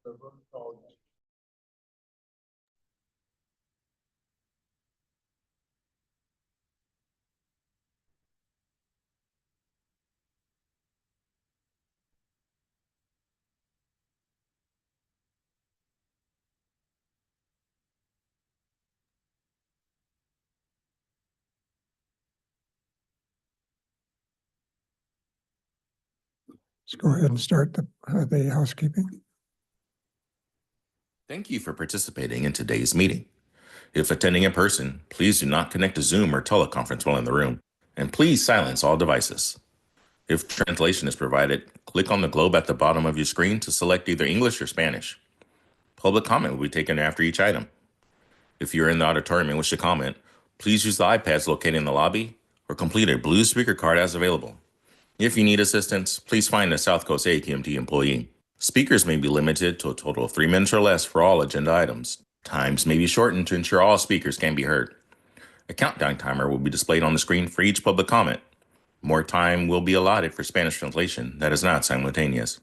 Let's go ahead and start the housekeeping. Thank you for participating in today's meeting. If attending in person, please do not connect to Zoom or teleconference while in the room, and please silence all devices. If translation is provided, click on the globe at the bottom of your screen to select either English or Spanish. Public comment will be taken after each item. If you're in the auditorium and wish to comment, please use the iPads located in the lobby or complete a blue speaker card as available. If you need assistance, please find a South Coast AQMD employee. Speakers may be limited to a total of 3 minutes or less for all agenda items. Times may be shortened to ensure all speakers can be heard. A countdown timer will be displayed on the screen for each public comment. More time will be allotted for Spanish translation that is not simultaneous.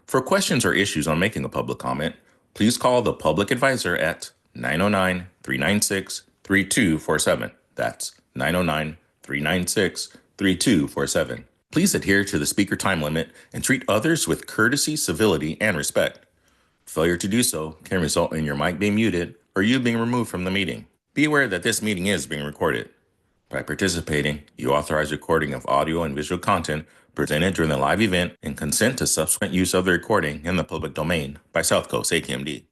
For questions or issues on making a public comment, please call the public advisor at 909-396-3247. That's 909-396-3247. Please adhere to the speaker time limit and treat others with courtesy, civility, and respect. Failure to do so can result in your mic being muted or you being removed from the meeting. Be aware that this meeting is being recorded. By participating, you authorize recording of audio and visual content presented during the live event and consent to subsequent use of the recording in the public domain by South Coast AQMD.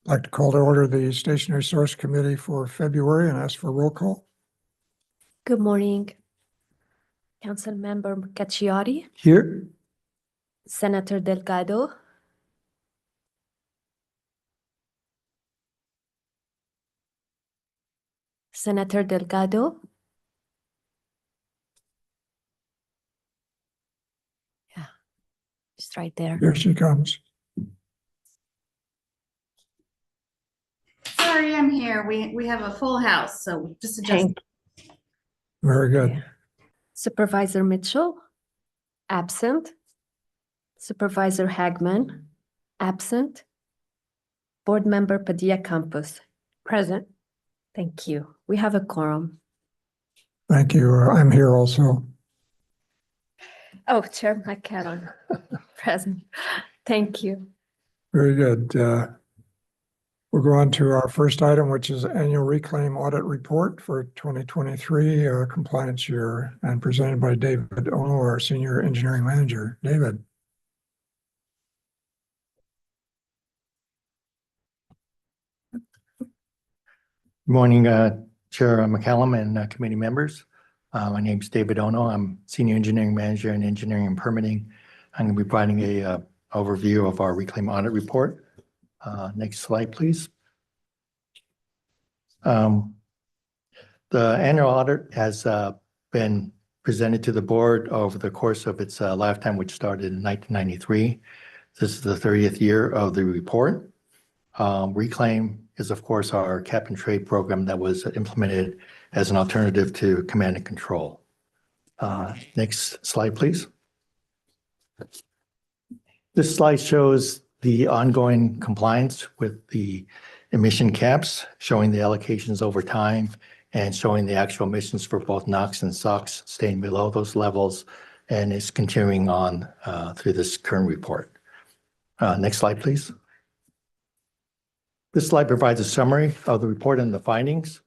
I'd like to call to order the Stationary Source Committee for February and ask for roll call. Good morning. Council Member Cacciari, Here. Senator Delgado, Senator Delgado. Yeah, just right there. Here she comes. Sorry, I'm here. We have a full house, so just adjust. Very good. Supervisor Mitchell, absent. Supervisor Hagman, absent. Board Member Padilla Campos, present. Thank you. We have a quorum. Thank you. I'm here also. Oh, Chair McCallum, present. Thank you. Very good. We'll go on to our first item, which is annual reclaim audit report for 2023 compliance year, and presented by David Ono, our Senior Engineering Manager. David. Good morning, Chair McCallum and committee members. My name is David Ono. I'm Senior Engineering Manager in Engineering and Permitting. I'm going to be providing a overview of our reclaim audit report. Next slide, please. The annual audit has been presented to the board over the course of its lifetime, which started in 1993. This is the 30th year of the report. Reclaim is, of course, our cap and trade program that was implemented as an alternative to command and control. Next slide, please. This slide shows the ongoing compliance with the emission caps, showing the allocations over time and showing the actual emissions for both NOx and SOx staying below those levels, and it's continuing on through this current report. Next slide, please. This slide provides a summary of the report and the findings.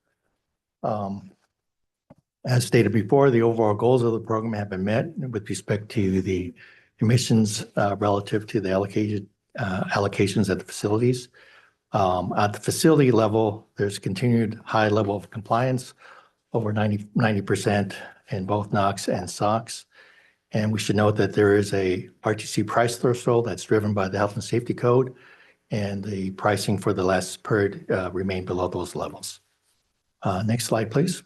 As stated before, the overall goals of the program have been met with respect to the emissions relative to the allocations at the facilities. At the facility level, there's continued high level of compliance, over 90% in both NOx and SOx. And we should note that there is a RTC price threshold that's driven by the Health and Safety Code, and the pricing for the last period remained below those levels. Next slide, please.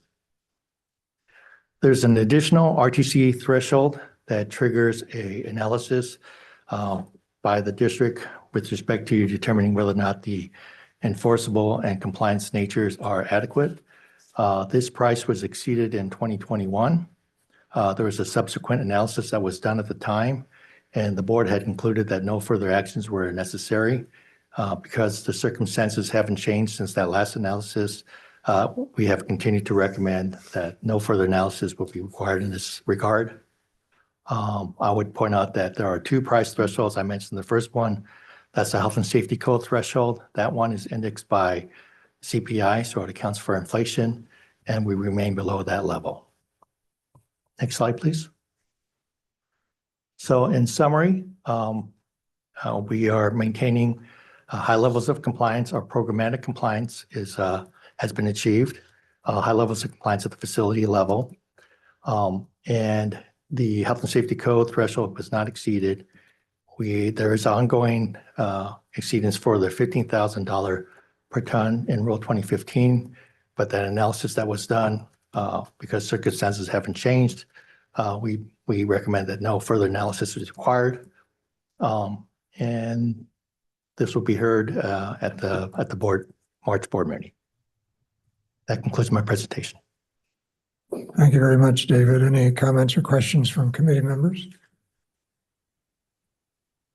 There's an additional RTC threshold that triggers an analysis by the district with respect to determining whether or not the enforceable and compliance natures are adequate. This price was exceeded in 2021. There was a subsequent analysis that was done at the time, and the board had concluded that no further actions were necessary. Because the circumstances haven't changed since that last analysis, we have continued to recommend that no further analysis will be required in this regard. I would point out that there are two price thresholds. I mentioned the first one, that's the health and safety code threshold. That one is indexed by CPI, so it accounts for inflation, and we remain below that level. Next slide, please. So in summary, we are maintaining high levels of compliance. Our programmatic compliance has been achieved, high levels of compliance at the facility level. And the health and safety code threshold was not exceeded. There is ongoing exceedance for the $15,000 per ton in Rule 2015, but that analysis that was done, because circumstances haven't changed, we recommend that no further analysis is required. And this will be heard at the March board meeting. That concludes my presentation. Thank you very much, David. Any comments or questions from committee members?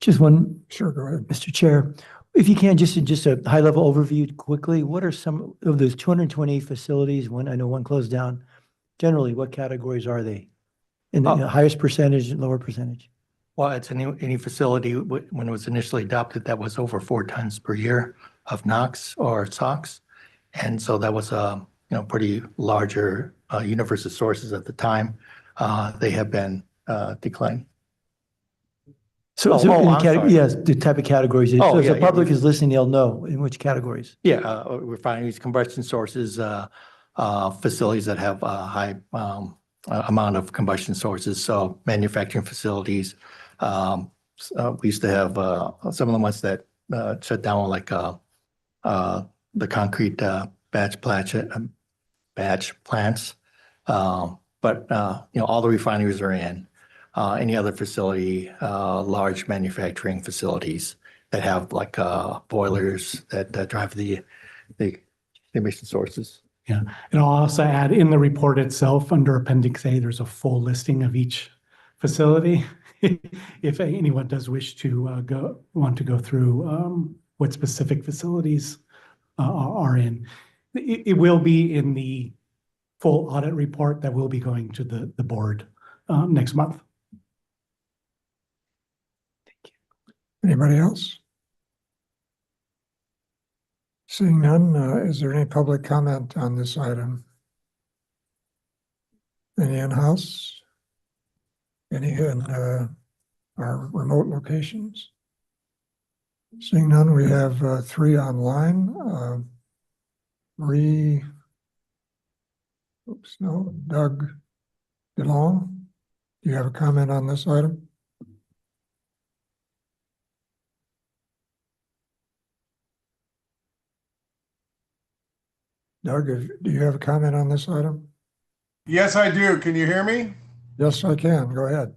Just one, Sure, go ahead. Mr. Chair. If you can, just a high-level overview quickly, what are some of those 220 facilities? I know one closed down. Generally, what categories are they? In the highest percentage and lower percentage? Well, it's any facility when it was initially adopted that was over 4 tons per year of NOx or SOx. And so that was a pretty larger universe of sources at the time. They have been declining. Yes, the type of categories. So if the public is listening, they'll know in which categories. Yeah, refineries, combustion sources, facilities that have a high amount of combustion sources. So manufacturing facilities. We used to have some of the ones that shut down, like the concrete batch plants. But all the refineries are in. Any other facility, large manufacturing facilities that have like boilers that drive the emission sources. Yeah, and I'll also add in the report itself under Appendix A, there's a full listing of each facility. If anyone does wish to want to go through what specific facilities are in, it will be in the full audit report that will be going to the board next month. Anybody else? Seeing none, is there any public comment on this item? Any in-house? Any in our remote locations? Seeing none, we have 3 online. Doug DeLong, do you have a comment on this item? Doug, do you have a comment on this item? Yes, I do. Can you hear me? Yes, I can. Go ahead.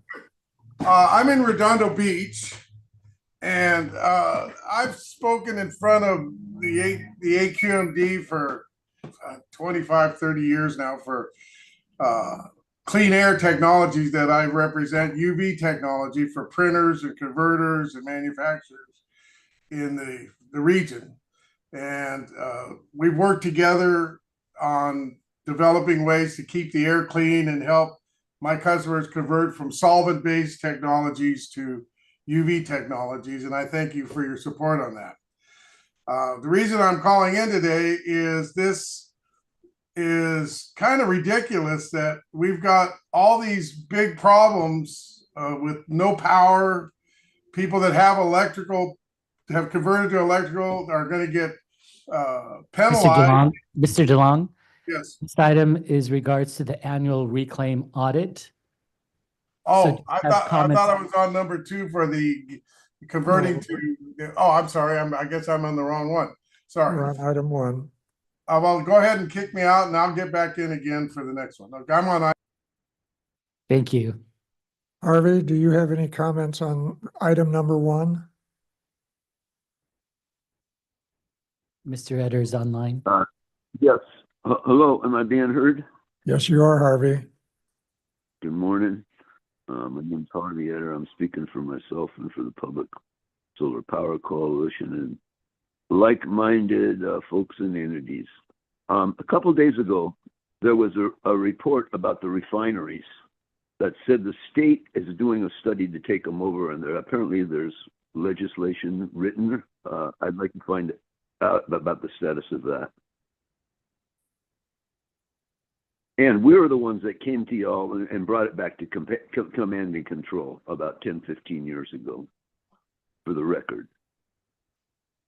I'm in Redondo Beach, and I've spoken in front of the AQMD for 25, 30 years now for clean air technologies that I represent, UV technology for printers and converters and manufacturers in the region. And we've worked together on developing ways to keep the air clean and help my customers convert from solvent-based technologies to UV technologies. And I thank you for your support on that. The reason I'm calling in today is this is kind of ridiculous that we've got all these big problems with no power. People that have have converted to electrical are going to get penalized. Mr. DeLong, Yes. this item is regards to the annual reclaim audit. Oh, So I have thought comments- I was on number 2 for the converting to. Oh, I'm sorry. I guess I'm on the wrong one. Sorry. We're on item 1. Well, go ahead and kick me out, and I'll get back in again for the next one. Okay, I'm on. Thank you. Harvey, do you have any comments on item number 1? Mr. Eder is online. Yes. Hello, am I being heard? Yes, you are, Harvey. Good morning. My name's Harvey Etter. I'm speaking for myself and for the Public Solar Power Coalition and like-minded folks and entities. A couple of days ago, there was a report about the refineries that said the state is doing a study to take them over, and apparently there's legislation written. I'd like to find out about the status of that. And we were the ones that came to y'all and brought it back to command and control about 10, 15 years ago, for the record.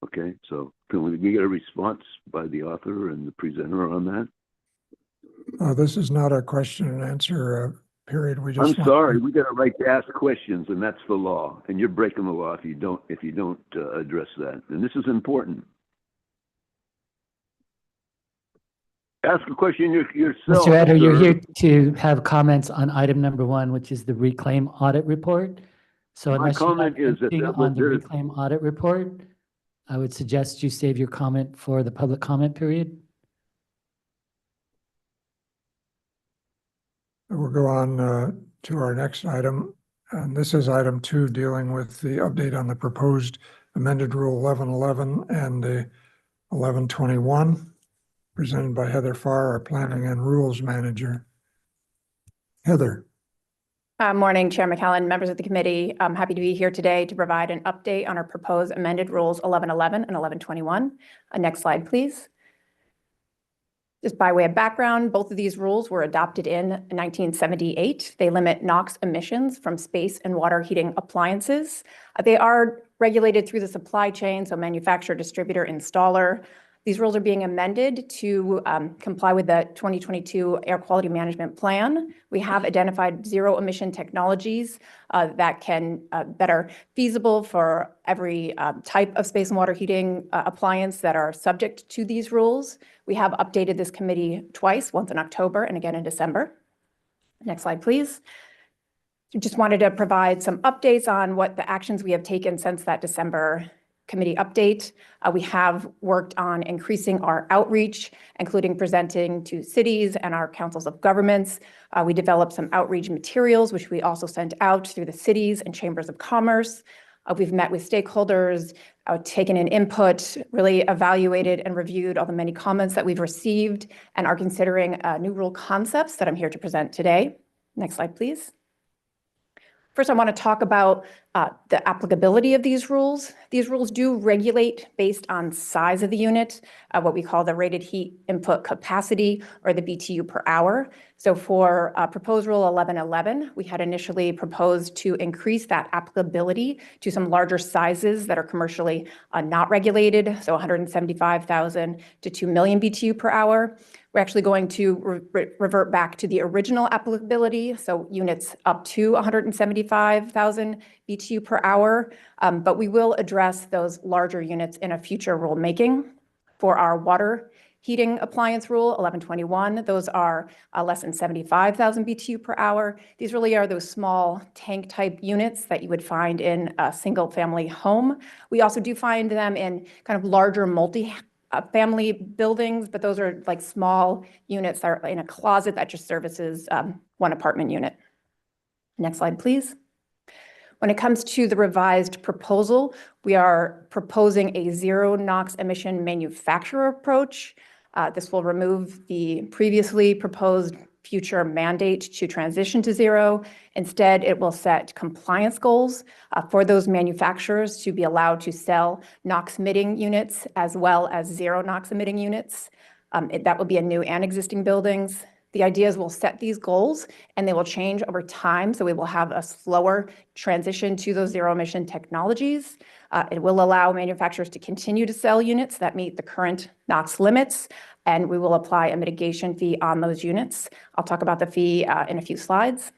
Okay, so can we get a response by the author and the presenter on that? This is not a question and answer period. We just I'm sorry, we got a right to ask questions, and that's the law. And you're breaking the law if you don't address that. And this is important. Ask a question yourself. Mr. Etter, you're sir. here to have comments on item number 1, which is the reclaim audit report. So My unless you have comment is that anything that on the there- reclaim audit report, I would suggest you save your comment for the public comment period. We'll go on to our next item. And this is item 2, dealing with the update on the proposed amended Rule 1111 and the 1121, presented by Heather Farr, our Planning and Rules Manager. Heather. Morning, Chair McCallum, members of the committee. I'm happy to be here today to provide an update on our proposed amended rules 1111 and 1121. Next slide, please. Just by way of background, both of these rules were adopted in 1978. They limit NOx emissions from space and water heating appliances. They are regulated through the supply chain, so manufacturer, distributor, installer. These rules are being amended to comply with the 2022 Air Quality Management Plan. We have identified zero emission technologies that are feasible for every type of space and water heating appliance that are subject to these rules. We have updated this committee twice, once in October and again in December. Next slide, please. Just wanted to provide some updates on what the actions we have taken since that December committee update. We have worked on increasing our outreach, including presenting to cities and our councils of governments. We developed some outreach materials, which we also sent out through the cities and chambers of commerce. We've met with stakeholders, taken in input, really evaluated and reviewed all the many comments that we've received, and are considering new rule concepts that I'm here to present today. Next slide, please. First, I want to talk about the applicability of these rules. These rules do regulate based on size of the unit, what we call the rated heat input capacity, or the BTU per hour. So for proposed rule 1111, we had initially proposed to increase that applicability to some larger sizes that are commercially not regulated, so 175,000 to 2 million BTU per hour. We're actually going to revert back to the original applicability, so units up to 175,000 BTU per hour, but we will address those larger units in a future rulemaking. For our water heating appliance rule 1121, those are less than 75,000 BTU per hour. These really are those small tank type units that you would find in a single family home. We also do find them in kind of larger multi-family buildings, but those are like small units that are in a closet that just services one apartment unit. Next slide, please. When it comes to the revised proposal, we are proposing a zero NOx emission manufacturer approach. This will remove the previously proposed future mandate to transition to zero. Instead, it will set compliance goals for those manufacturers to be allowed to sell NOx emitting units as well as zero NOx emitting units. That will be in new and existing buildings. The idea is we'll set these goals and they will change over time. So we will have a slower transition to those zero emission technologies. It will allow manufacturers to continue to sell units that meet the current NOx limits, and we will apply a mitigation fee on those units. I'll talk about the fee in a few slides.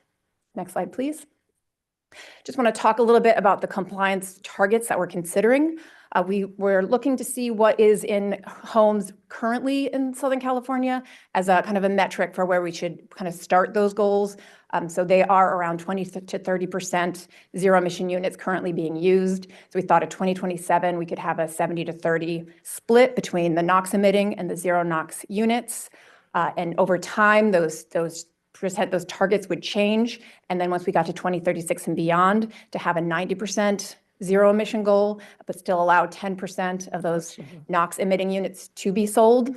Next slide, please. Just want to talk a little bit about the compliance targets that we're considering. We're looking to see what is in homes currently in Southern California as a kind of a metric for where we should kind of start those goals. So they are around 20 to 30% zero emission units currently being used. So we thought at 2027, we could have a 70 to 30 split between the NOx emitting and the zero NOx units. And over time, those those targets would change. And then once we got to 2036 and beyond, to have a 90% zero emission goal, but still allow 10% of those NOx emitting units to be sold.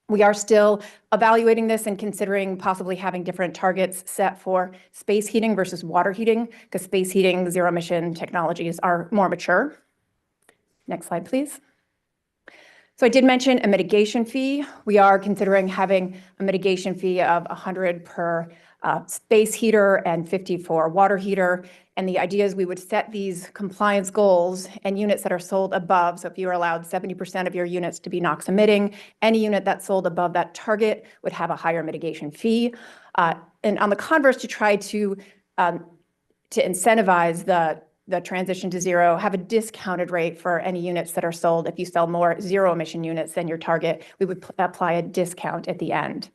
We are still evaluating this and considering possibly having different targets set for space heating versus water heating, because space heating zero emission technologies are more mature. Next slide, please. So I did mention a mitigation fee. We are considering having a mitigation fee of 100 per space heater and 50 for water heater. And the idea is we would set these compliance goals and units that are sold above. So if you are allowed 70% of your units to be NOx emitting, any unit that's sold above that target would have a higher mitigation fee. And on the converse, to try to incentivize the transition to zero, have a discounted rate for any units that are sold. If you sell more zero emission units than your target, we would apply a discount at the end.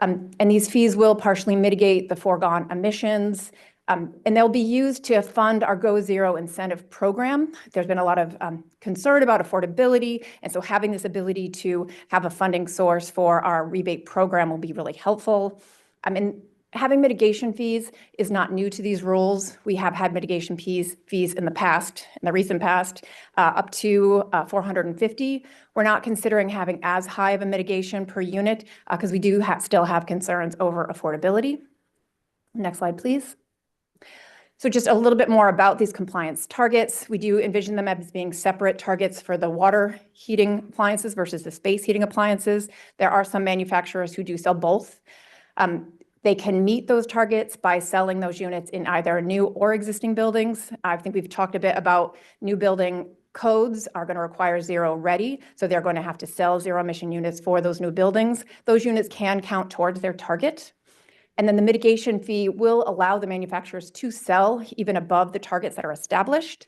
And these fees will partially mitigate the foregone emissions, and they'll be used to fund our Go Zero incentive program. There's been a lot of concern about affordability, and so having this ability to have a funding source for our rebate program will be really helpful. And having mitigation fees is not new to these rules. We have had mitigation fees in the past, in the recent past, up to 450. We're not considering having as high of a mitigation per unit because we do still have concerns over affordability. Next slide, please. So just a little bit more about these compliance targets. We do envision them as being separate targets for the water heating appliances versus the space heating appliances. There are some manufacturers who do sell both. They can meet those targets by selling those units in either new or existing buildings. I think we've talked a bit about new building codes are going to require zero ready, so they're going to have to sell zero emission units for those new buildings. Those units can count towards their target. And then the mitigation fee will allow the manufacturers to sell even above the targets that are established.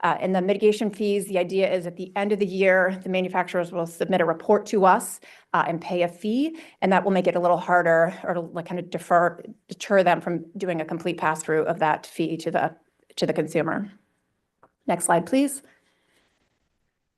And the mitigation fees, the idea is at the end of the year, the manufacturers will submit a report to us and pay a fee, and that will make it a little harder or to like kind of deter them from doing a complete pass-through of that fee to the consumer. Next slide, please.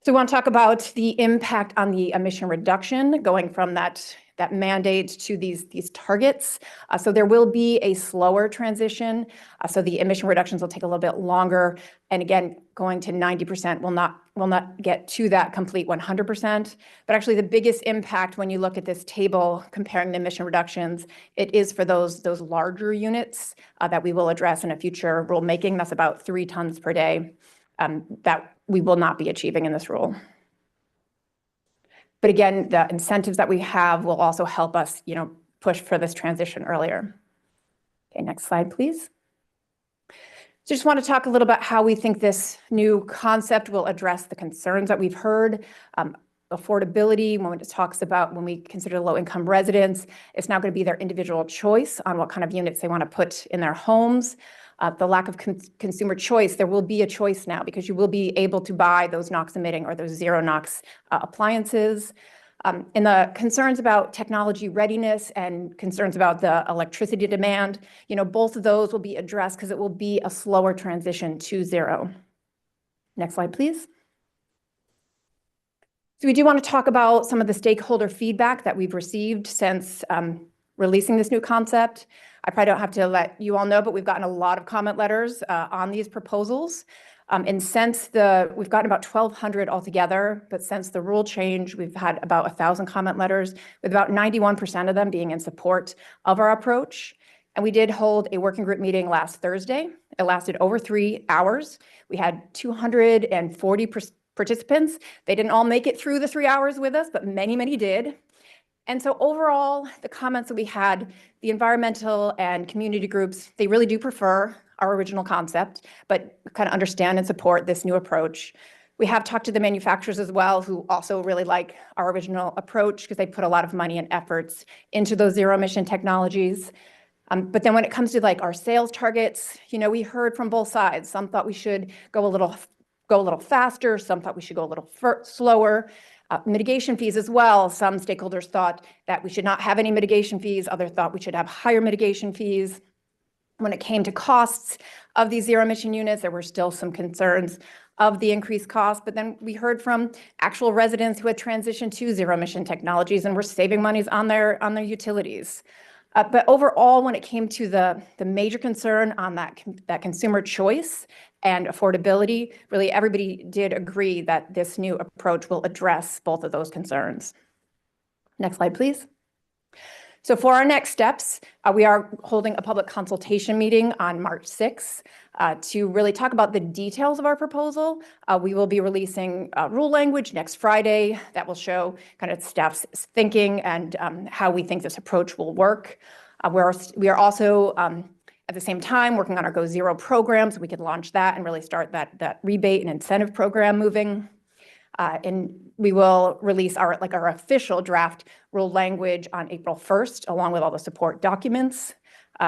So we want to talk about the impact on the emission reduction going from that mandate to these targets. So there will be a slower transition. So the emission reductions will take a little bit longer. And again, going to 90% will not get to that complete 100%. But actually the biggest impact when you look at this table comparing the emission reductions, it is for those larger units that we will address in a future rulemaking. That's about 3 tons per day that we will not be achieving in this rule. But again, the incentives that we have will also help us, push for this transition earlier. Okay, next slide, please. So just want to talk a little about how we think this new concept will address the concerns that we've heard. Affordability, when it talks about when we consider low-income residents, it's now going to be their individual choice on what kind of units they want to put in their homes. The lack of consumer choice, there will be a choice now because you will be able to buy those NOx emitting or those zero NOx appliances. And the concerns about technology readiness and concerns about the electricity demand, both of those will be addressed because it will be a slower transition to zero. Next slide, please. So we do want to talk about some of the stakeholder feedback that we've received since releasing this new concept. I probably don't have to let you all know, but we've gotten a lot of comment letters on these proposals. And since we've gotten about 1,200 altogether, but since the rule change, we've had about 1,000 comment letters, with about 91% of them being in support of our approach. And we did hold a working group meeting last Thursday. It lasted over 3 hours. We had 240 participants. They didn't all make it through the 3 hours with us, but many, many did. And so overall, the comments that we had, the environmental and community groups, they really do prefer our original concept, but kind of understand and support this new approach. We have talked to the manufacturers as well, who also really like our original approach because they put a lot of money and efforts into those zero emission technologies. But then when it comes to like our sales targets, we heard from both sides. Some thought we should go a little faster. Some thought we should go a little slower. Mitigation fees as well. Some stakeholders thought that we should not have any mitigation fees. Others thought we should have higher mitigation fees. When it came to costs of these zero emission units, there were still some concerns of the increased cost. But then we heard from actual residents who had transitioned to zero emission technologies and were saving monies on their utilities. But overall, when it came to the major concern on that consumer choice and affordability, really everybody did agree that this new approach will address both of those concerns. Next slide, please. So for our next steps, we are holding a public consultation meeting on March 6th to really talk about the details of our proposal. We will be releasing rule language next Friday that will show kind of staff's thinking and how we think this approach will work. We are also at the same time working on our Go Zero program, so we could launch that and really start that rebate and incentive program moving. And we will release our official draft rule language on April 1st, along with all the support documents,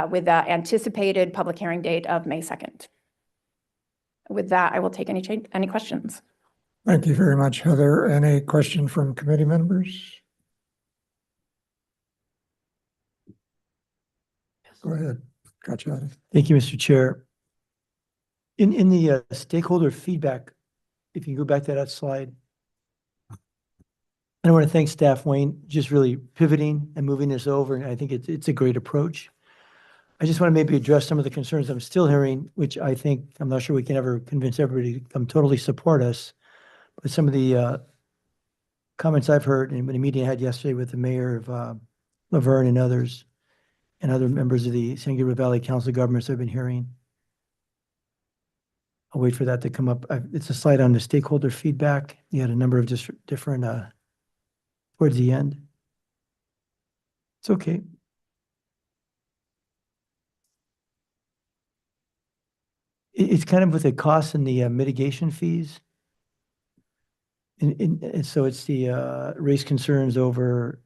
with the anticipated public hearing date of May 2nd. With that, I will take any questions. Thank you very much, Heather. Any question from committee members? Go ahead. Gotcha. Thank you, Mr. Chair. In the stakeholder feedback, if you go back to that slide, I want to thank staff, Wayne, just really pivoting and moving this over. And I think it's a great approach. I just want to maybe address some of the concerns I'm still hearing, which I think, I'm not sure we can ever convince everybody to come totally support us. But some of the comments I've heard in the meeting I had yesterday with the mayor of Laverne and others, and other members of the San Gabriel Valley Council of Governments I've been hearing. I'll wait for that to come up. It's a slide on the stakeholder feedback. You had a number of just different, towards the end. It's okay. It's kind of with the costs and the mitigation fees. And so it's the raise concerns over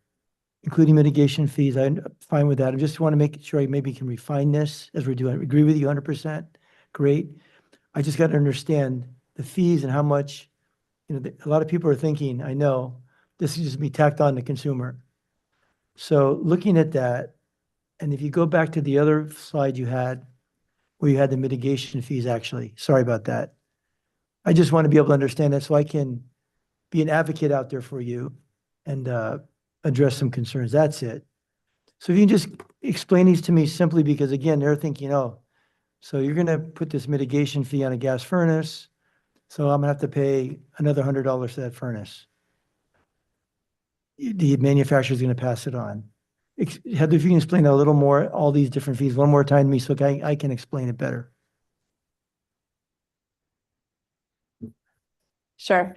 including mitigation fees. I'm fine with that. I just want to make sure I maybe can refine this as we're doing. I agree with you 100%. Great. I just got to understand the fees and how much, a lot of people are thinking, I know, this is just be tacked on the consumer. So looking at that, and if you go back to the other slide you had, where you had the mitigation fees actually, sorry about that. I just want to be able to understand that so I can be an advocate out there for you and address some concerns. That's it. So if you can just explain these to me simply, because again, they're thinking, oh, so you're going to put this mitigation fee on a gas furnace, so I'm going to have to pay another $100 for that furnace. The manufacturer is going to pass it on. Heather, if you can explain a little more, all these different fees one more time to me so I can explain it better. Sure.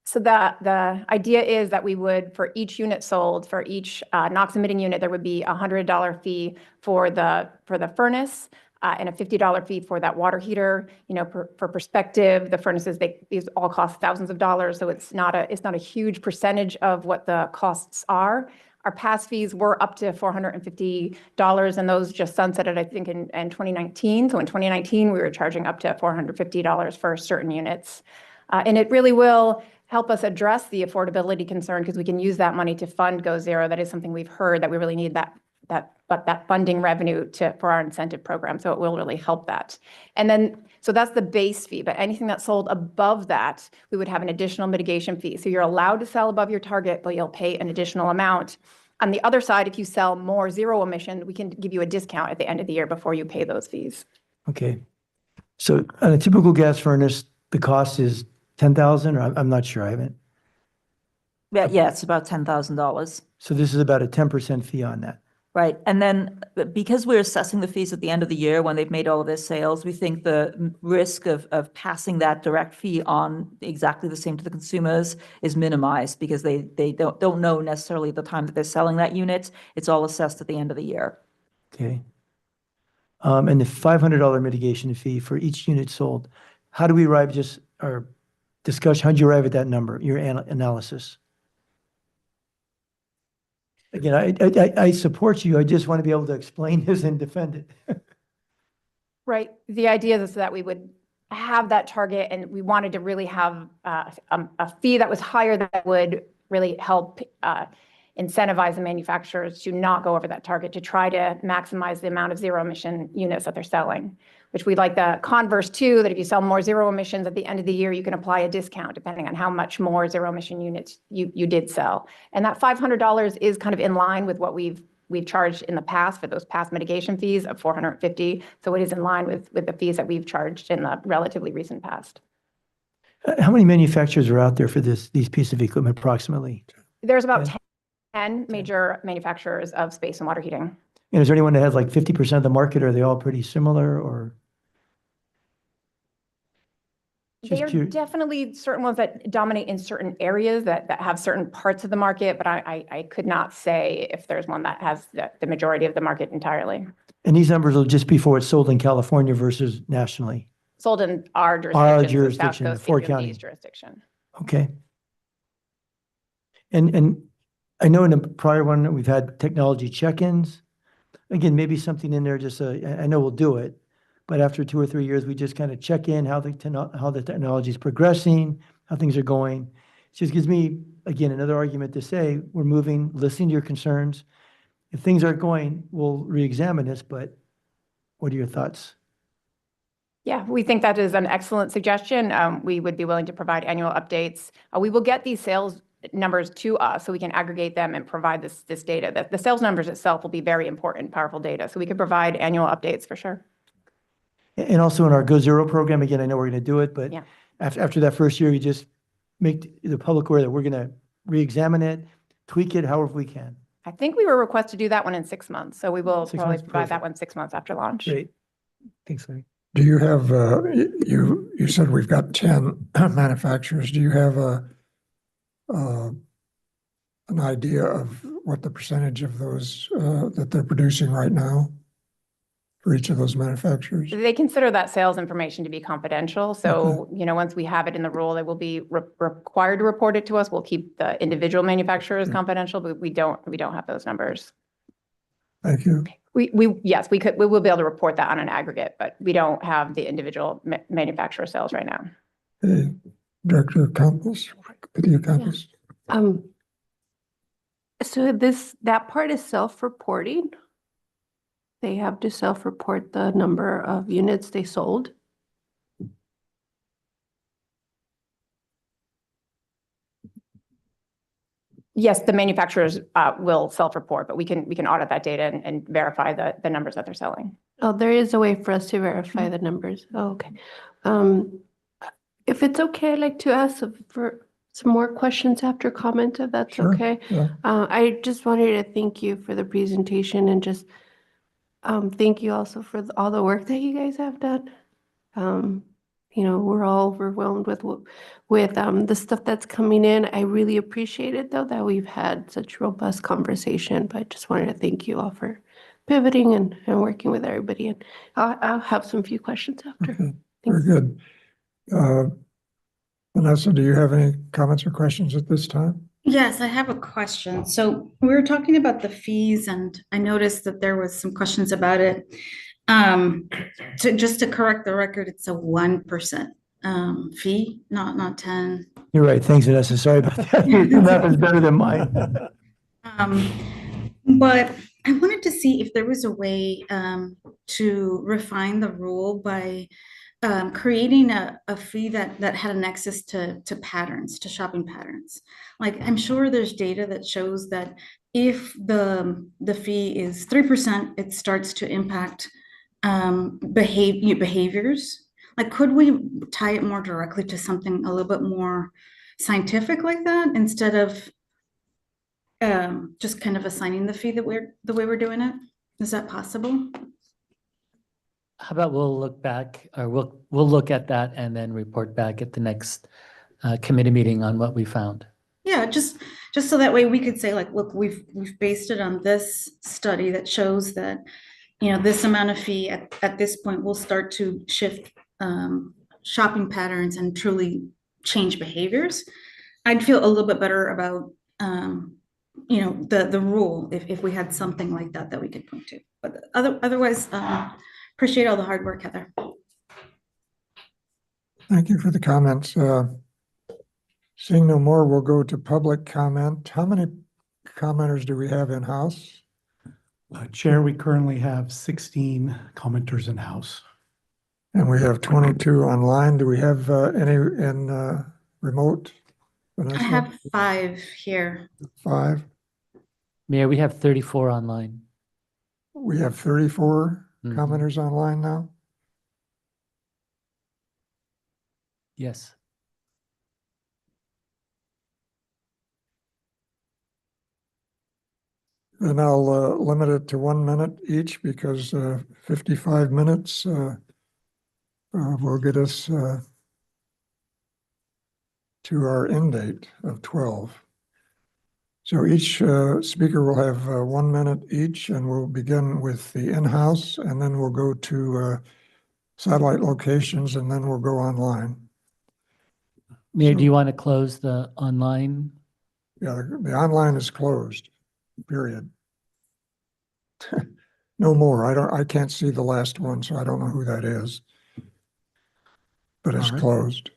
So the idea is that we would, for each unit sold, for each NOx emitting unit, there would be a $100 fee for the furnace and a $50 fee for that water heater. For perspective, the furnaces, these all cost thousands of dollars, so it's not a huge percentage of what the costs are. Our past fees were up to $450, and those just sunsetted, I think, in 2019. So in 2019, we were charging up to $450 for certain units. And it really will help us address the affordability concern because we can use that money to fund Go Zero. That is something we've heard that we really need that funding revenue for our incentive program. So it will really help that. And then, so that's the base fee, but anything that's sold above that, we would have an additional mitigation fee. So you're allowed to sell above your target, but you'll pay an additional amount. On the other side, if you sell more zero emission, we can give you a discount at the end of the year before you pay those fees. Okay. So on a typical gas furnace, the cost is $10,000, or I'm not sure, I haven't. Yeah, it's about $10,000. So this is about a 10% fee on that. Right. And then because we're assessing the fees at the end of the year when they've made all of their sales, we think the risk of passing that direct fee on exactly the same to the consumers is minimized because they don't know necessarily the time that they're selling that unit. It's all assessed at the end of the year. Okay. And the $500 mitigation fee for each unit sold, how do we arrive how'd you arrive at that number, your analysis? Again, I support you. I just want to be able to explain this and defend it. Right. The idea is that we would have that target and we wanted to really have a fee that was higher that would really help incentivize the manufacturers to not go over that target, to try to maximize the amount of zero emission units that they're selling, which we'd like the converse too, that if you sell more zero emissions at the end of the year, you can apply a discount depending on how much more zero emission units you did sell. And that $500 is kind of in line with what we've we've charged in the past for those past mitigation fees of $450. So it is in line with the fees that we've charged in the relatively recent past. How many manufacturers are out there for these pieces of equipment approximately? There's about 10? 10 major manufacturers of space and water heating. And is there anyone that has like 50% of the market? Are they all pretty similar or? They are definitely certain ones that dominate in certain areas that have certain parts of the market, but I could not say if there's one that has the majority of the market entirely. And these numbers will just be for what's sold in California versus nationally? Sold in our jurisdiction. Jurisdiction, South the Coast four AQMD's county. jurisdiction. Okay. And I know in a prior one, we've had technology check-ins. Again, maybe something in there, just, I know we'll do it, but after 2 or 3 years, we just kind of check in how the technology is progressing, how things are going. It just gives me, again, another argument to say, we're moving, listening to your concerns. If things aren't going, we'll re-examine this, but what are your thoughts? Yeah, we think that is an excellent suggestion. We would be willing to provide annual updates. We will get these sales numbers to us so we can aggregate them and provide this data. The sales numbers itself will be very important, powerful data. So we could provide annual updates for sure. And also in our Go Zero program, again, I know we're going to do it, but Yeah. after that first year, you just make the public aware that we're going to re-examine it, tweak it however we can. I think we were requested to do that one in 6 months. So we will 6 probably months, provide that perfect. one 6 months after launch. Great. Thanks, Larry. Do you have, you said we've got 10 manufacturers. Do you have an idea of what the percentage of those that they're producing right now for each of those manufacturers? They consider that sales information to be confidential. So, once we have it in the rule, they will be required to report it to us. We'll keep the individual manufacturers confidential, but we don't have those numbers. Thank you. Yes, we will be able to report that on an aggregate, but we don't have the individual manufacturer sales right now. Hey, Director Campos, Video Campos. So that part is self-reporting. They have to self-report the number of units they sold. Yes, the manufacturers will self-report, but we can audit that data and verify the numbers that they're selling. Oh, there is a way for us to verify the numbers. Oh, okay. If it's okay, I'd like to ask for some more questions after comment, if that's Sure, okay. yeah. I just wanted to thank you for the presentation and just thank you also for all the work that you guys have done. We're all overwhelmed with the stuff that's coming in. I really appreciate it, though, that we've had such robust conversation. But I just wanted to thank you all for pivoting and working with everybody. And I'll have some few questions after. Okay, very good. Vanessa, do you have any comments or questions at this time? Yes, I have a question. So we were talking about the fees and I noticed that there was some questions about it. Just to correct the record, it's a 1% fee, not 10. You're right. Thanks, Vanessa. Sorry about that. Your math is better than mine. But I wanted to see if there was a way to refine the rule by creating a fee that had a nexus to patterns, to shopping patterns. Like I'm sure there's data that shows that if the fee is 3%, it starts to impact behaviors. Like, could we tie it more directly to something a little bit more scientific like that instead of just kind of assigning the fee the way we're doing it? Is that possible? How about we'll look back, or we'll look at that and then report back at the next committee meeting on what we found. Yeah, just so that way we could say, like, look, we've based it on this study that shows that, this amount of fee at this point will start to shift shopping patterns and truly change behaviors. I'd feel a little bit better about the rule if we had something like that we could point to. But otherwise, appreciate all the hard work, Heather. Thank you for the comments. Seeing no more, we'll go to public comment. How many commenters do we have in-house? Chair, we currently have 16 commenters in-house. And we have 22 online. Do we have any in remote? Vanessa? I have 5 here. 5. Mayor, we have 34 online. We have 34 Mhm. commenters online now. Yes. And I'll limit it to 1 minute each because 55 minutes will get us to our end date of 12. So each speaker will have 1 minute each, and we'll begin with the in-house, and then we'll go to satellite locations, and then we'll go online. Mayor, So- do you want to close the online? Yeah, the online is closed, period. No more. I can't see the last one, so I don't know who that is. But it's All right. closed.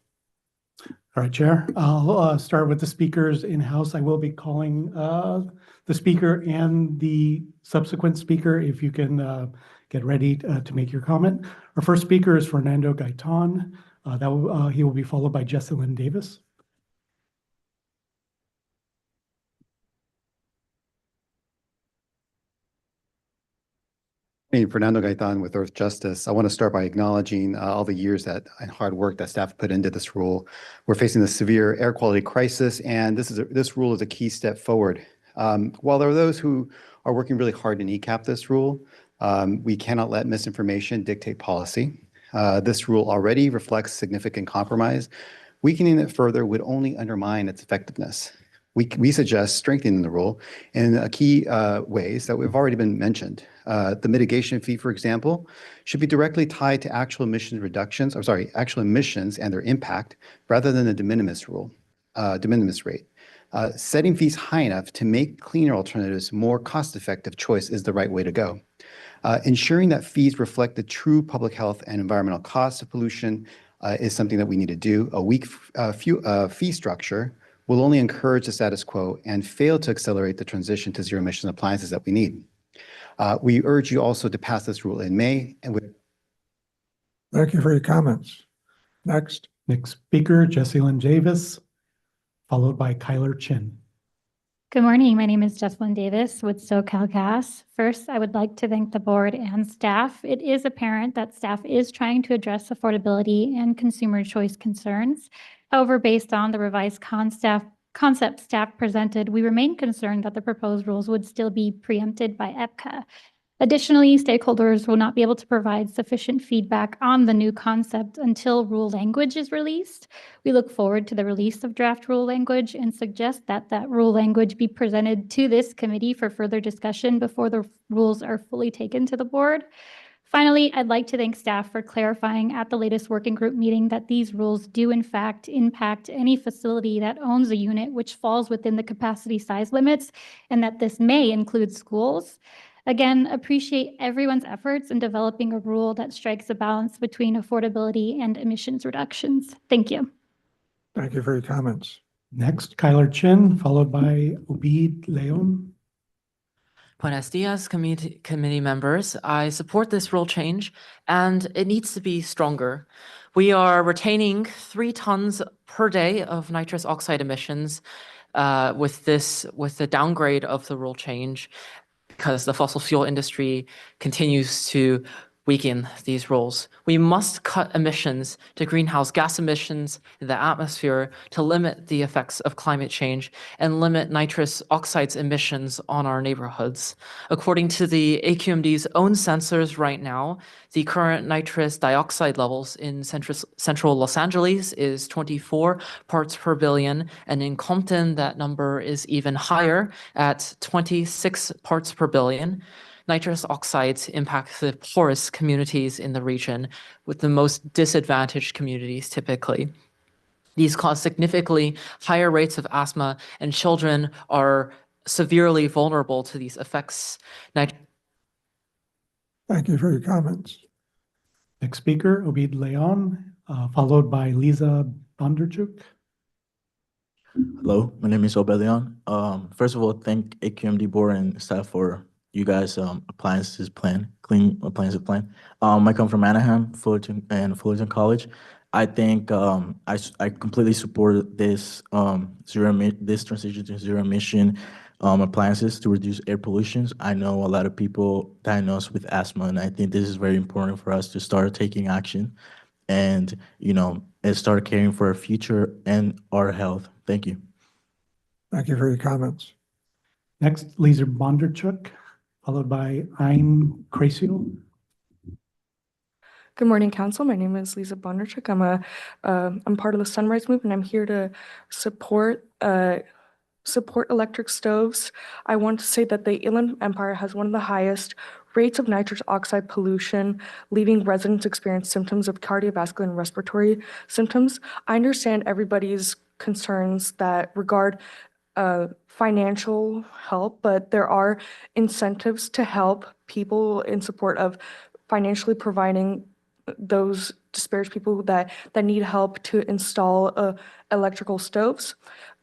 All right, Chair. I'll start with the speakers in-house. I will be calling the speaker and the subsequent speaker if you can get ready to make your comment. Our first speaker is Fernando Gaitan. He will be followed by Jesselyn Davis. Hey, Fernando Gaitan with Earth Justice. I want to start by acknowledging all the years and hard work that staff put into this rule. We're facing a severe air quality crisis, and this rule is a key step forward. While there are those who are working really hard to kneecap this rule, we cannot let misinformation dictate policy. This rule already reflects significant compromise. Weakening it further would only undermine its effectiveness. We suggest strengthening the rule in key ways that have already been mentioned. The mitigation fee, for example, should be directly tied to actual emission reductions, actual emissions and their impact, rather than the de minimis rate. Setting fees high enough to make cleaner alternatives more cost-effective choice is the right way to go. Ensuring that fees reflect the true public health and environmental costs of pollution is something that we need to do. A weak fee structure will only encourage the status quo and fail to accelerate the transition to zero emission appliances that we need. We urge you also to pass this rule in May. Thank you for your comments. Next. Next speaker, Jesselyn Davis, followed by Kyler Chin. Good morning. My name is Jesselyn Davis with SoCal Gas. First, I would like to thank the board and staff. It is apparent that staff is trying to address affordability and consumer choice concerns. However, based on the revised concept staff presented, we remain concerned that the proposed rules would still be preempted by EPCA. Additionally, stakeholders will not be able to provide sufficient feedback on the new concept until rule language is released. We look forward to the release of draft rule language and suggest that that rule language be presented to this committee for further discussion before the rules are fully taken to the board. Finally, I'd like to thank staff for clarifying at the latest working group meeting that these rules do in fact impact any facility that owns a unit which falls within the capacity size limits, and that this may include schools. Again, appreciate everyone's efforts in developing a rule that strikes a balance between affordability and emissions reductions. Thank you. Thank you for your comments. Next, Kyler Chin, followed by Obid Leon. Buenos dias, committee members. I support this rule change, and it needs to be stronger. We are retaining 3 tons per day of nitrous oxide emissions with the downgrade of the rule change, because the fossil fuel industry continues to weaken these rules. We must cut emissions to greenhouse gas emissions in the atmosphere to limit the effects of climate change and limit nitrous oxides emissions on our neighborhoods. According to the AQMD's own sensors right now, the current nitrous dioxide levels in central Los Angeles is 24 parts per billion, and in Compton that number is even higher at 26 parts per billion. Nitrous oxides impact the poorest communities in the region, with the most disadvantaged communities typically. These cause significantly higher rates of asthma, and children are severely vulnerable to these effects. Thank you for your comments. Next speaker, Obid Leon, followed by Lisa Bondarchuk. Hello, my name is Obelion. First of all, thank AQMD board and staff for you guys clean appliances plan. I come from Anaheim, Fullerton College. I think I completely support this this transition to zero emission appliances to reduce air pollution. I know a lot of people diagnosed with asthma, and I think this is very important for us to start taking action and, and start caring for our future and our health. Thank you. Thank you for your comments. Next, Lisa Bondarchuk, followed by Ein Krasio. Good morning, Council. My name is Lisa Bondarchuk. I'm part of the Sunrise Movement. I'm here to support electric stoves. I want to say that the Inland Empire has one of the highest rates of nitrous oxide pollution, leaving residents experience symptoms of cardiovascular and respiratory symptoms. I understand everybody's concerns that regard financial help, but there are incentives to help people in support of financially providing those disparaged people that need help to install electrical stoves.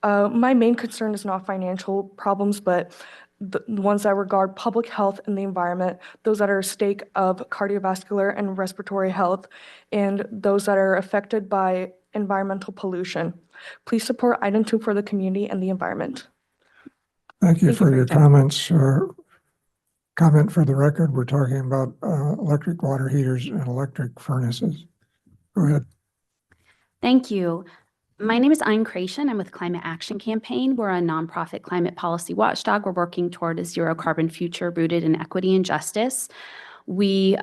My main concern is not financial problems, but the ones that regard public health and the environment, those that are at stake of cardiovascular and respiratory health, and those that are affected by environmental pollution. Please support item 2 for the community and the environment. Thank you for your comments. Comment for the record, we're talking about electric water heaters and electric furnaces. Go ahead. Thank you. My name is Ein Krasio. I'm with Climate Action Campaign. We're a nonprofit climate policy watchdog. We're working toward a zero carbon future rooted in equity and justice. We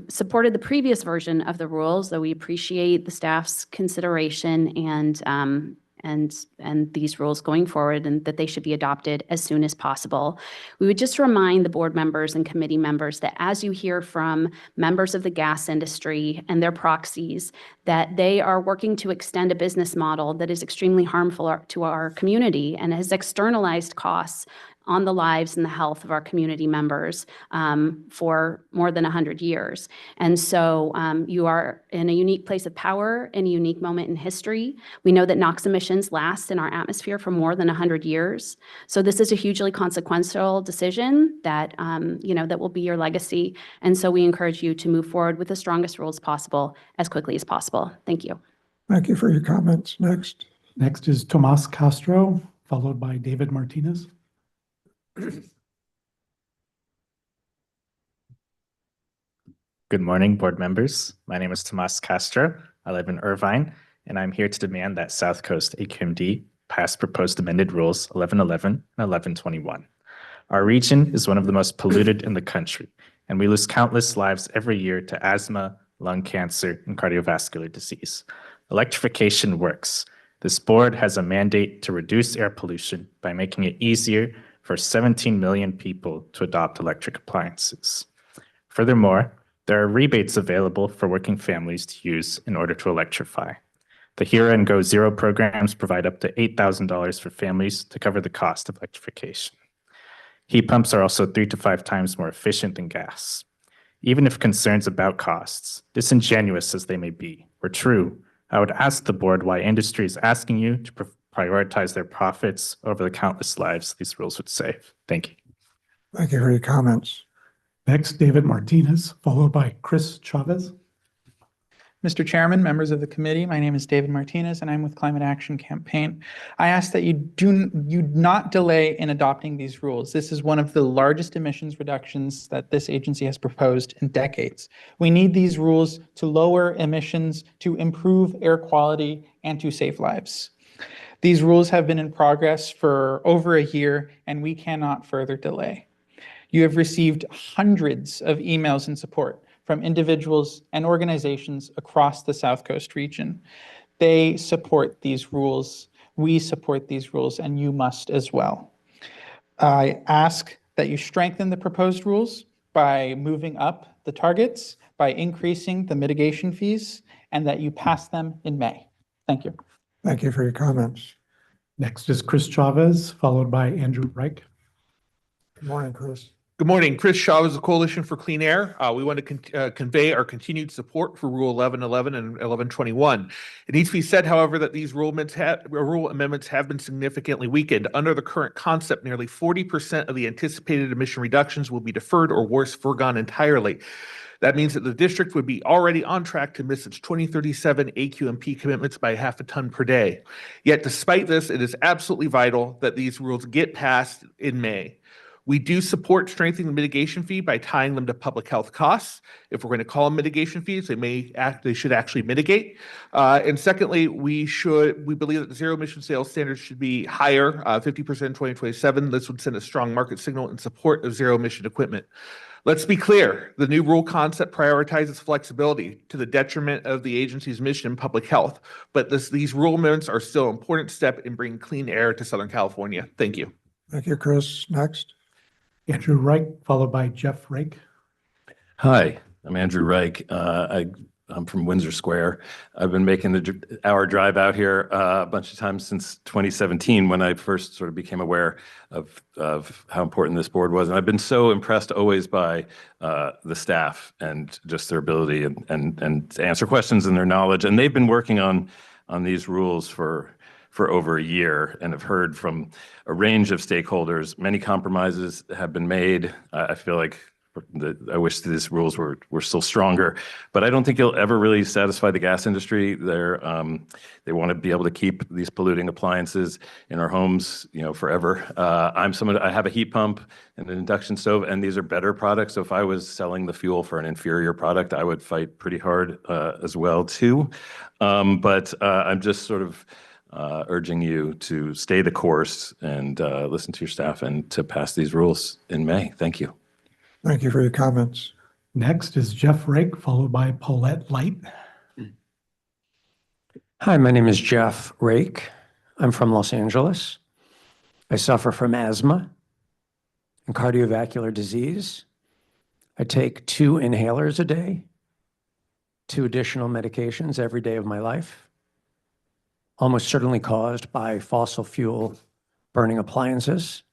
supported the previous version of the rules, though we appreciate the staff's consideration and these rules going forward, and that they should be adopted as soon as possible. We would just remind the board members and committee members that as you hear from members of the gas industry and their proxies, that they are working to extend a business model that is extremely harmful to our community and has externalized costs on the lives and the health of our community members for more than 100 years. And so you are in a unique place of power, in a unique moment in history. We know that NOx emissions last in our atmosphere for more than 100 years. So this is a hugely consequential decision that, that will be your legacy. And so we encourage you to move forward with the strongest rules possible as quickly as possible. Thank you. Thank you for your comments. Next. Next is Tomas Castro, followed by David Martinez. Good morning, board members. My name is Tomas Castro. I live in Irvine, and I'm here to demand that South Coast AQMD pass proposed amended rules 1111 and 1121. Our region is one of the most polluted in the country, and we lose countless lives every year to asthma, lung cancer, and cardiovascular disease. Electrification works. This board has a mandate to reduce air pollution by making it easier for 17 million people to adopt electric appliances. Furthermore, there are rebates available for working families to use in order to electrify. The Hero and Go Zero programs provide up to $8,000 for families to cover the cost of electrification. Heat pumps are also 3 to 5 times more efficient than gas. Even if concerns about costs, disingenuous as they may be, were true, I would ask the board why industry is asking you to prioritize their profits over the countless lives these rules would save. Thank you. Thank you for your comments. Next, David Martinez, followed by Chris Chavez. Mr. Chairman, members of the committee, my name is David Martinez, and I'm with Climate Action Campaign. I ask that you not delay in adopting these rules. This is one of the largest emissions reductions that this agency has proposed in decades. We need these rules to lower emissions, to improve air quality, and to save lives. These rules have been in progress for over a year, and we cannot further delay. You have received hundreds of emails in support from individuals and organizations across the South Coast region. They support these rules. We support these rules, and you must as well. I ask that you strengthen the proposed rules by moving up the targets, by increasing the mitigation fees, and that you pass them in May. Thank you. Thank you for your comments. Next is Chris Chavez, followed by Andrew Reich. Good morning, Chris. Good morning. Chris Chavez, the Coalition for Clean Air. We want to convey our continued support for Rule 1111 and 1121. It needs to be said, however, that these rule amendments have been significantly weakened. Under the current concept, nearly 40% of the anticipated emission reductions will be deferred or worse, foregone entirely. That means that the district would be already on track to miss its 2037 AQMP commitments by half a ton per day. Yet despite this, it is absolutely vital that these rules get passed in May. We do support strengthening the mitigation fee by tying them to public health costs. If we're going to call them mitigation fees, they should actually mitigate. And secondly, we believe that the zero emission sales standards should be higher, 50% in 2027. This would send a strong market signal in support of zero emission equipment. Let's be clear, the new rule concept prioritizes flexibility to the detriment of the agency's mission in public health, but these rule amendments are still an important step in bringing clean air to Southern California. Thank you. Thank you, Chris. Next. Andrew Reich, followed by Jeff Rake. Hi, I'm Andrew Reich. I'm from Windsor Square. I've been making the hour drive out here a bunch of times since 2017 when I first sort of became aware of how important this board was. And I've been so impressed always by the staff and just their ability and to answer questions and their knowledge. And they've been working on these rules for over a year and have heard from a range of stakeholders. Many compromises have been made. I feel like I wish these rules were still stronger, but I don't think you'll ever really satisfy the gas industry. They want to be able to keep these polluting appliances in our homes, forever. I have a heat pump and an induction stove, and these are better products. So if I was selling the fuel for an inferior product, I would fight pretty hard as well too. But I'm just sort of urging you to stay the course and listen to your staff and to pass these rules in May. Thank you. Thank you for your comments. Next is Jeff Rake, followed by Paulette Light. Hi, my name is Jeff Rake. I'm from Los Angeles. I suffer from asthma and cardiovascular disease. I take 2 inhalers a day, 2 additional medications every day of my life, almost certainly caused by fossil fuel burning appliances.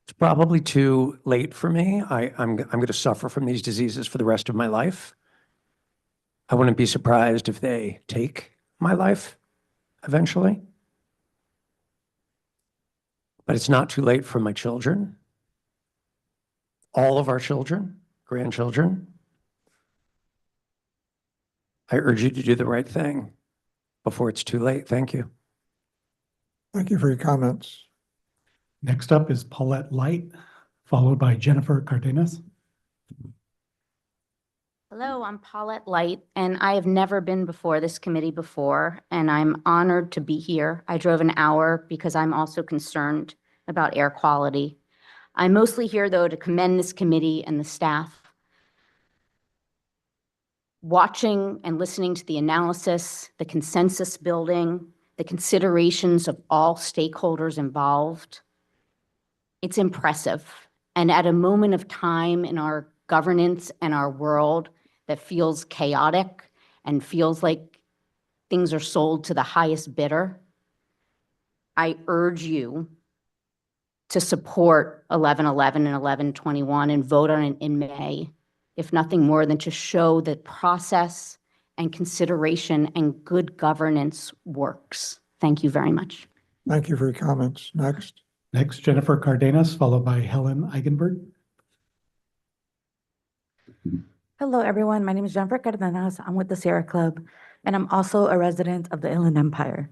It's probably too late for me. I'm going to suffer from these diseases for the rest of my life. I wouldn't be surprised if they take my life eventually. But it's not too late for my children, all of our children, grandchildren. I urge you to do the right thing before it's too late. Thank you. Thank you for your comments. Next up is Paulette Light, followed by Jennifer Cardenas. Hello, I'm Paulette Light, and I have never been before this committee before, and I'm honored to be here. I drove an hour because I'm also concerned about air quality. I'm mostly here, though, to commend this committee and the staff. Watching and listening to the analysis, the consensus building, the considerations of all stakeholders involved, it's impressive. And at a moment of time in our governance and our world that feels chaotic and feels like things are sold to the highest bidder, I urge you to support 1111 and 1121 and vote on it in May, if nothing more than to show that process and consideration and good governance works. Thank you very much. Thank you for your comments. Next. Next, Jennifer Cardenas, followed by Helen Eigenberg. Hello, everyone. My name is Jennifer Cardenas. I'm with the Sierra Club, and I'm also a resident of the Inland Empire.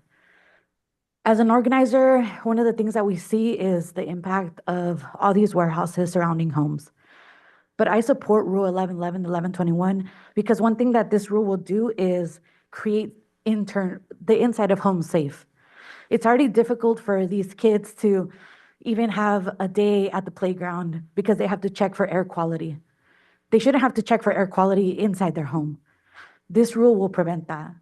As an organizer, one of the things that we see is the impact of all these warehouses surrounding homes. But I support Rule 1111, 1121, because one thing that this rule will do is create the inside of homes safe. It's already difficult for these kids to even have a day at the playground because they have to check for air quality. They shouldn't have to check for air quality inside their home. This rule will prevent that.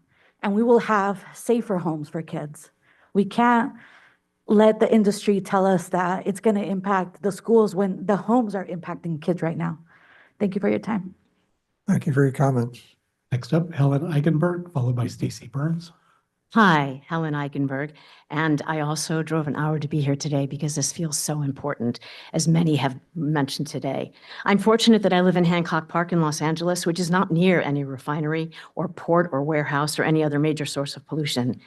And we will have safer homes for kids. We can't let the industry tell us that it's going to impact the schools when the homes are impacting kids right now. Thank you for your time. Thank you for your comments. Next up, Helen Eigenberg, followed by Stacy Burns. Hi, Helen Eichenberg, and I also drove an hour to be here today because this feels so important, as many have mentioned today. I'm fortunate that I live in Hancock Park in Los Angeles, which is not near any refinery or port or warehouse or any other major source of pollution.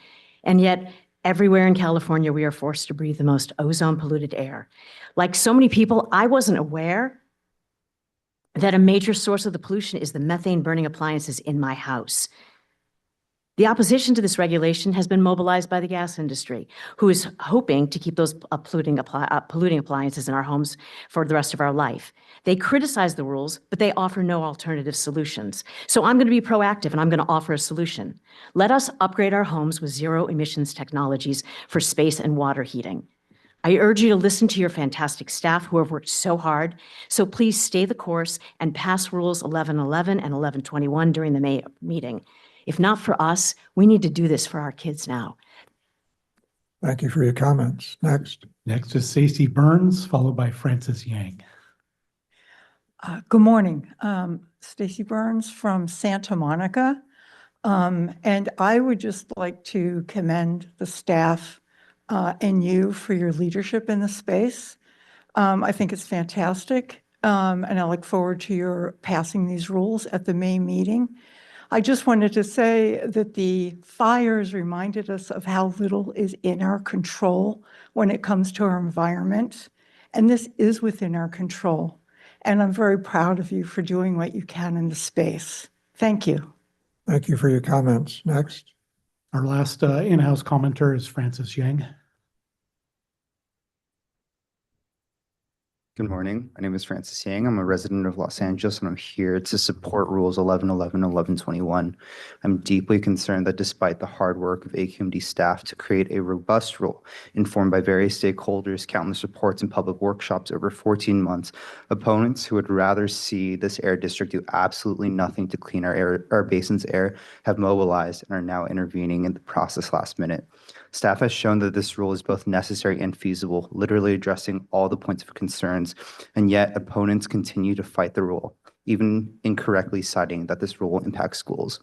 And yet, everywhere in California, we are forced to breathe the most ozone-polluted air. Like so many people, I wasn't aware that a major source of the pollution is the methane burning appliances in my house. The opposition to this regulation has been mobilized by the gas industry, who is hoping to keep those polluting appliances in our homes for the rest of our life. They criticize the rules, but they offer no alternative solutions. So I'm going to be proactive and I'm going to offer a solution. Let us upgrade our homes with zero emissions technologies for space and water heating. I urge you to listen to your fantastic staff who have worked so hard. So please stay the course and pass rules 1111 and 1121 during the May meeting. If not for us, we need to do this for our kids now. Thank you for your comments. Next. Next is Stacy Burns, followed by Francis Yang. Good morning. Stacy Burns from Santa Monica. And I would just like to commend the staff and you for your leadership in the space. I think it's fantastic. And I look forward to your passing these rules at the May meeting. I just wanted to say that the fires reminded us of how little is in our control when it comes to our environment. And this is within our control. And I'm very proud of you for doing what you can in the space. Thank you. Thank you for your comments. Next. Our last in-house commenter is Francis Yang. Good morning. My name is Francis Yang. I'm a resident of Los Angeles, and I'm here to support Rules 1111 and 1121. I'm deeply concerned that despite the hard work of AQMD staff to create a robust rule informed by various stakeholders, countless reports, and public workshops over 14 months, opponents who would rather see this air district do absolutely nothing to clean our basin's air have mobilized and are now intervening in the process last minute. Staff has shown that this rule is both necessary and feasible, literally addressing all the points of concerns, and yet opponents continue to fight the rule, even incorrectly citing that this rule will impact schools.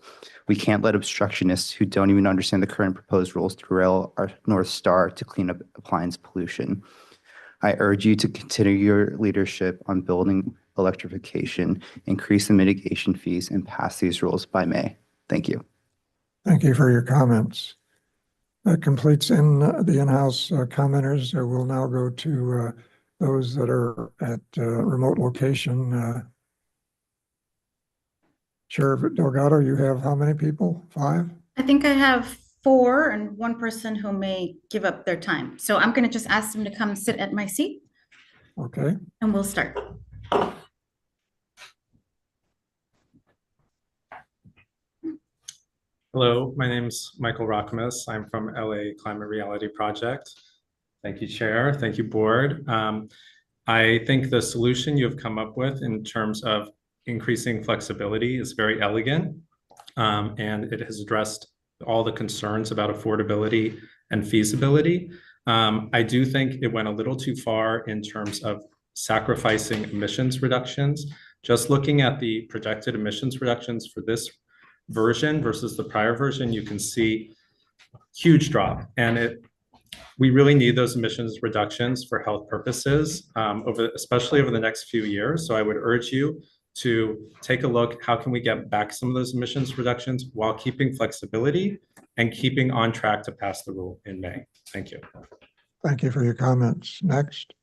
We can't let obstructionists who don't even understand the current proposed rules derail our North Star to clean up appliance pollution. I urge you to continue your leadership on building electrification, increase the mitigation fees, and pass these rules by May. Thank you. Thank you for your comments. That completes the in-house commenters. We'll now go to those that are at remote location. Sheriff Delgado, you have how many people? 5? I think I have 4 and 1 person who may give up their time. So I'm going to just ask them to come sit at my seat. Okay. And we'll start. Hello, my name's Michael Rockamus. I'm from LA Climate Reality Project. Thank you, Chair. Thank you, Board. I think the solution you have come up with in terms of increasing flexibility is very elegant, and it has addressed all the concerns about affordability and feasibility. I do think it went a little too far in terms of sacrificing emissions reductions. Just looking at the projected emissions reductions for this version versus the prior version, you can see huge drop, and we really need those emissions reductions for health purposes, especially over the next few years. So I would urge you to take a look, how can we get back some of those emissions reductions while keeping flexibility and keeping on track to pass the rule in May. Thank you. Thank you for your comments. Next.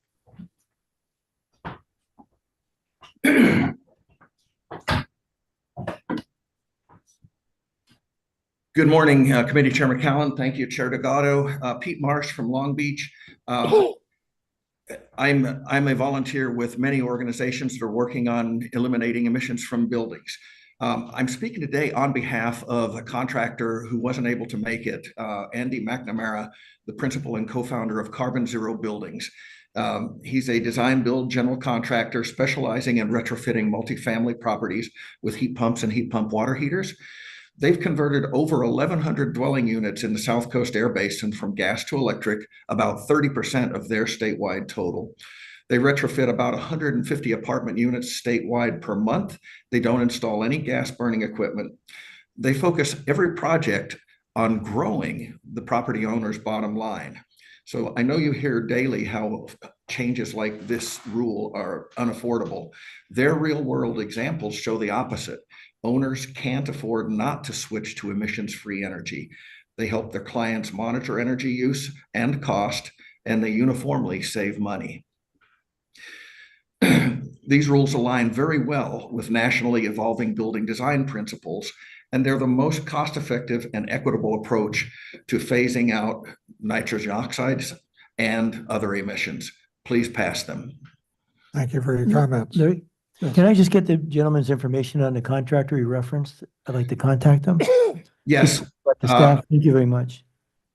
Good morning, Committee Chair McCallum. Thank you, Chair Delgado. Pete Marsh from Long Beach. I'm a volunteer with many organizations that are working on eliminating emissions from buildings. I'm speaking today on behalf of a contractor who wasn't able to make it, Andy McNamara, the principal and co-founder of Carbon Zero Buildings. He's a design build general contractor specializing in retrofitting multifamily properties with heat pumps and heat pump water heaters. They've converted over 1,100 dwelling units in the South Coast Air Basin from gas to electric, about 30% of their statewide total. They retrofit about 150 apartment units statewide per month. They don't install any gas burning equipment. They focus every project on growing the property owner's bottom line. So I know you hear daily how changes like this rule are unaffordable. Their real world examples show the opposite. Owners can't afford not to switch to emissions-free energy. They help their clients monitor energy use and cost, and they uniformly save money. These rules align very well with nationally evolving building design principles, and they're the most cost-effective and equitable approach to phasing out nitrogen oxides and other emissions. Please pass them. Thank you for your comments. Larry, Yes. can I just get the gentleman's information on the contractor he referenced? I'd like to contact him. Yes. The staff, thank you very much.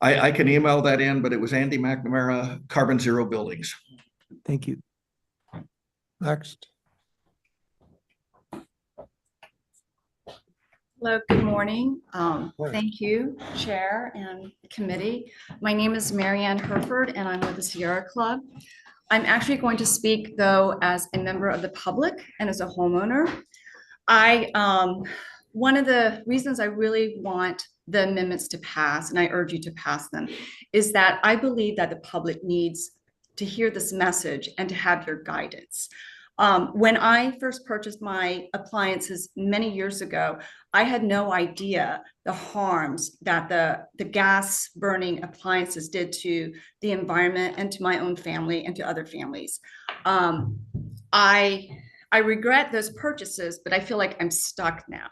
I can email that in, but it was Andy McNamara, Carbon Zero Buildings. Thank you. Next. Hello, good morning. Thank you, Chair and Committee. My name is Marianne Herford, and I'm with the Sierra Club. I'm actually going to speak, though, as a member of the public and as a homeowner. One of the reasons I really want the amendments to pass, and I urge you to pass them, is that I believe that the public needs to hear this message and to have your guidance. When I first purchased my appliances many years ago, I had no idea the harms that the gas burning appliances did to the environment and to my own family and to other families. I regret those purchases, but I feel like I'm stuck now.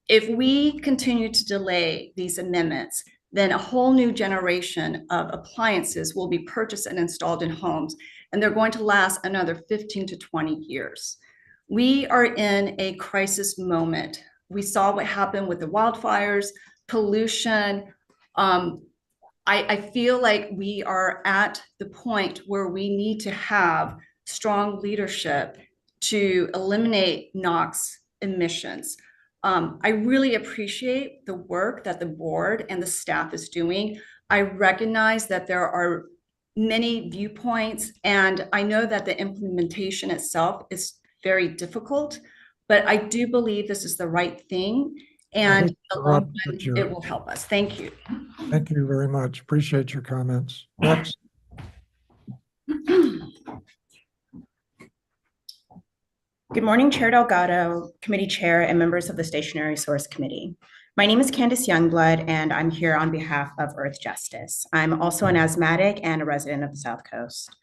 If we continue to delay these amendments, then a whole new generation of appliances will be purchased and installed in homes, and they're going to last another 15 to 20 years. We are in a crisis moment. We saw what happened with the wildfires, pollution. I feel like we are at the point where we need to have strong leadership to eliminate NOx emissions. I really appreciate the work that the board and the staff is doing. I recognize that there are many viewpoints, and I know that the implementation itself is very difficult, but I do believe this is the right thing, and in the long run, it will help us. Thank you. Thank you very much. Appreciate your comments. Next. Good morning, Chair Delgado, Committee Chair, and members of the Stationary Source Committee. My name is Candace Youngblood, and I'm here on behalf of Earth Justice. I'm also an asthmatic and a resident of the South Coast.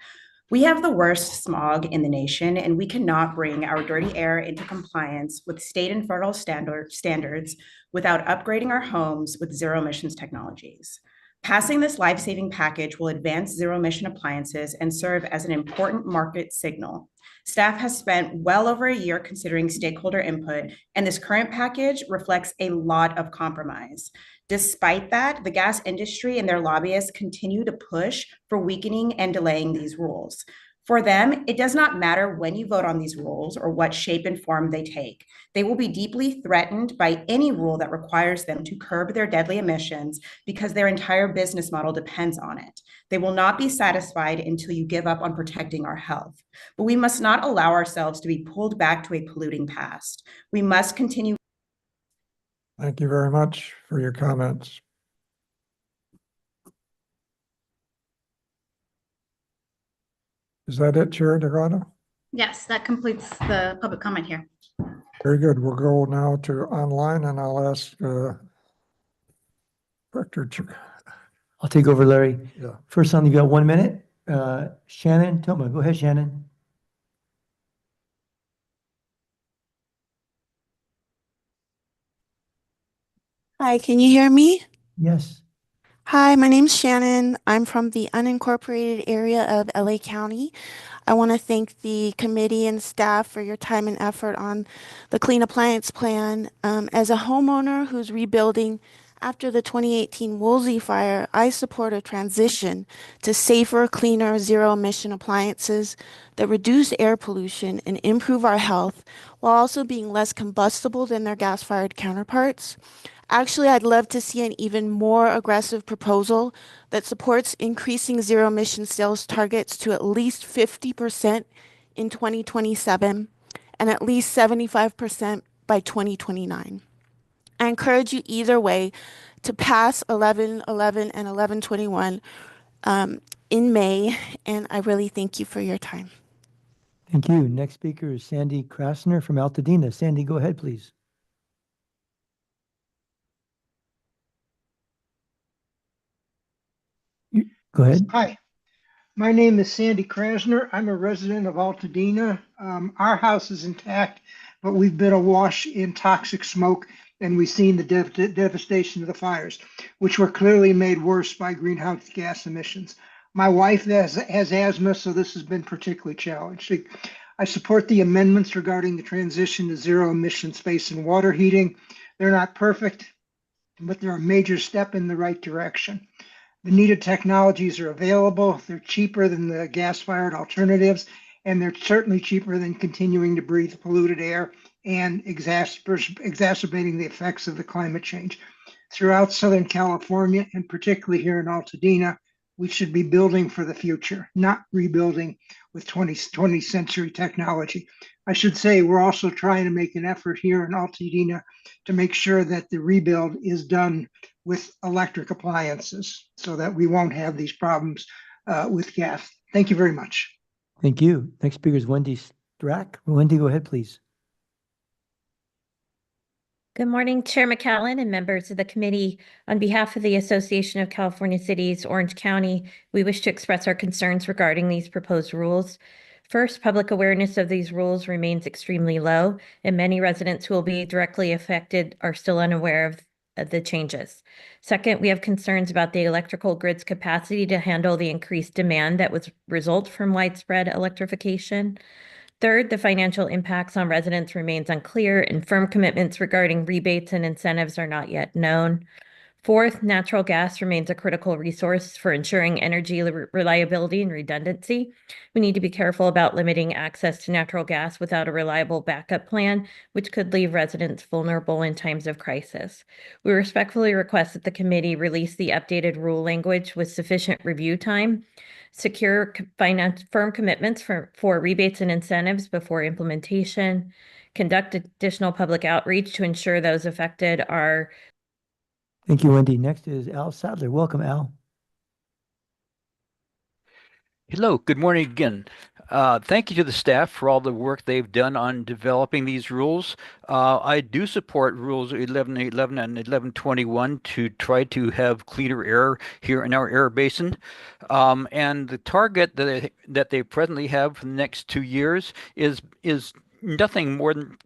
We have the worst smog in the nation, and we cannot bring our dirty air into compliance with state and federal standards without upgrading our homes with zero emissions technologies. Passing this life-saving package will advance zero emission appliances and serve as an important market signal. Staff has spent well over a year considering stakeholder input, and this current package reflects a lot of compromise. Despite that, the gas industry and their lobbyists continue to push for weakening and delaying these rules. For them, it does not matter when you vote on these rules or what shape and form they take. They will be deeply threatened by any rule that requires them to curb their deadly emissions because their entire business model depends on it. They will not be satisfied until you give up on protecting our health. But we must not allow ourselves to be pulled back to a polluting past. We must continue. Thank you very much for your comments. Is that it, Chair Delgado? Yes, that completes the public comment here. Very good. We'll go now to online, and I'll ask Director. I'll take over, Larry. Yeah. First on, you got 1 minute. Shannon Toma, go ahead, Shannon. Hi, can you hear me? Yes. Hi, my name's Shannon. I'm from the unincorporated area of LA County. I want to thank the committee and staff for your time and effort on the Clean Appliance Plan. As a homeowner who's rebuilding after the 2018 Woolsey fire, I support a transition to safer, cleaner, zero-emission appliances that reduce air pollution and improve our health while also being less combustible than their gas-fired counterparts. Actually, I'd love to see an even more aggressive proposal that supports increasing zero-emission sales targets to at least 50% in 2027 and at least 75% by 2029. I encourage you either way to pass 1111 and 1121 in May, and I really thank you for your time. Thank you. Next speaker is Sandy Krasner from Altadena. Sandy, go ahead, please. Go ahead. Hi. My name is Sandy Krasner. I'm a resident of Altadena. Our house is intact, but we've been awash in toxic smoke, and we've seen the devastation of the fires, which were clearly made worse by greenhouse gas emissions. My wife has asthma, so this has been particularly challenging. I support the amendments regarding the transition to zero emission space and water heating. They're not perfect, but they're a major step in the right direction. The needed technologies are available. They're cheaper than the gas-fired alternatives, and they're certainly cheaper than continuing to breathe polluted air and exacerbating the effects of the climate change. Throughout Southern California, and particularly here in Altadena, we should be building for the future, not rebuilding with 20th century technology. I should say we're also trying to make an effort here in Altadena to make sure that the rebuild is done with electric appliances so that we won't have these problems with gas. Thank you very much. Thank you. Next speaker is Wendy Strack. Wendy, go ahead, please. Good morning, Chair McCallum and members of the committee. On behalf of the Association of California Cities, Orange County, we wish to express our concerns regarding these proposed rules. First, public awareness of these rules remains extremely low, and many residents who will be directly affected are still unaware of the changes. Second, we have concerns about the electrical grid's capacity to handle the increased demand that would result from widespread electrification. Third, the financial impacts on residents remains unclear, and firm commitments regarding rebates and incentives are not yet known. Fourth, natural gas remains a critical resource for ensuring energy reliability and redundancy. We need to be careful about limiting access to natural gas without a reliable backup plan, which could leave residents vulnerable in times of crisis. We respectfully request that the committee release the updated rule language with sufficient review time, secure firm commitments for rebates and incentives before implementation, conduct additional public outreach to ensure those affected are. Thank you, Wendy. Next is Al Sadler. Welcome, Al. Hello, good morning again. Thank you to the staff for all the work they've done on developing these rules. I do support rules 1111 and 1121 to try to have cleaner air here in our air basin. And the target that they presently have for the next 2 years is nothing more than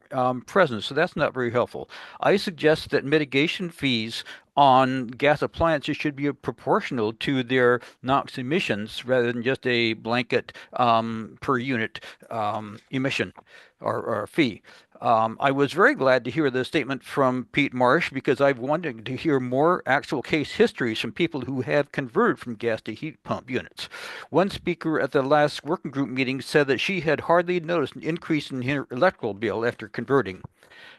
present, so that's not very helpful. I suggest that mitigation fees on gas appliances should be proportional to their NOx emissions rather than just a blanket per unit emission or fee. I was very glad to hear the statement from Pete Marsh because I've wanted to hear more actual case histories from people who have converted from gas to heat pump units. One speaker at the last working group meeting said that she had hardly noticed an increase in her electrical bill after converting.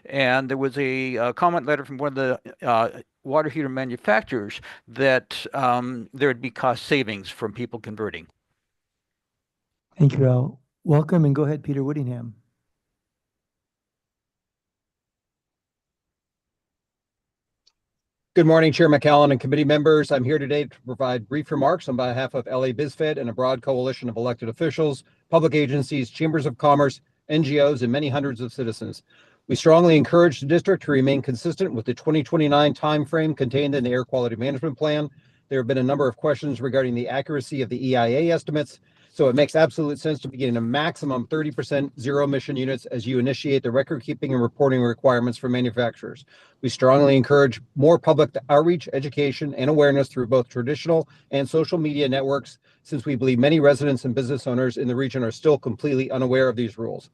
And there was a comment letter from one of the water heater manufacturers that there'd be cost savings from people converting. Thank you, Al. Welcome, and go ahead, Peter Whittingham. Good morning, Chair McCallum and committee members. I'm here today to provide brief remarks on behalf of LA BizFed and a broad coalition of elected officials, public agencies, chambers of commerce, NGOs, and many hundreds of citizens. We strongly encourage the district to remain consistent with the 2029 timeframe contained in the Air Quality Management Plan. There have been a number of questions regarding the accuracy of the EIA estimates, so it makes absolute sense to begin a maximum 30% zero emission units as you initiate the record keeping and reporting requirements for manufacturers. We strongly encourage more public outreach, education, and awareness through both traditional and social media networks, since we believe many residents and business owners in the region are still completely unaware of these rules.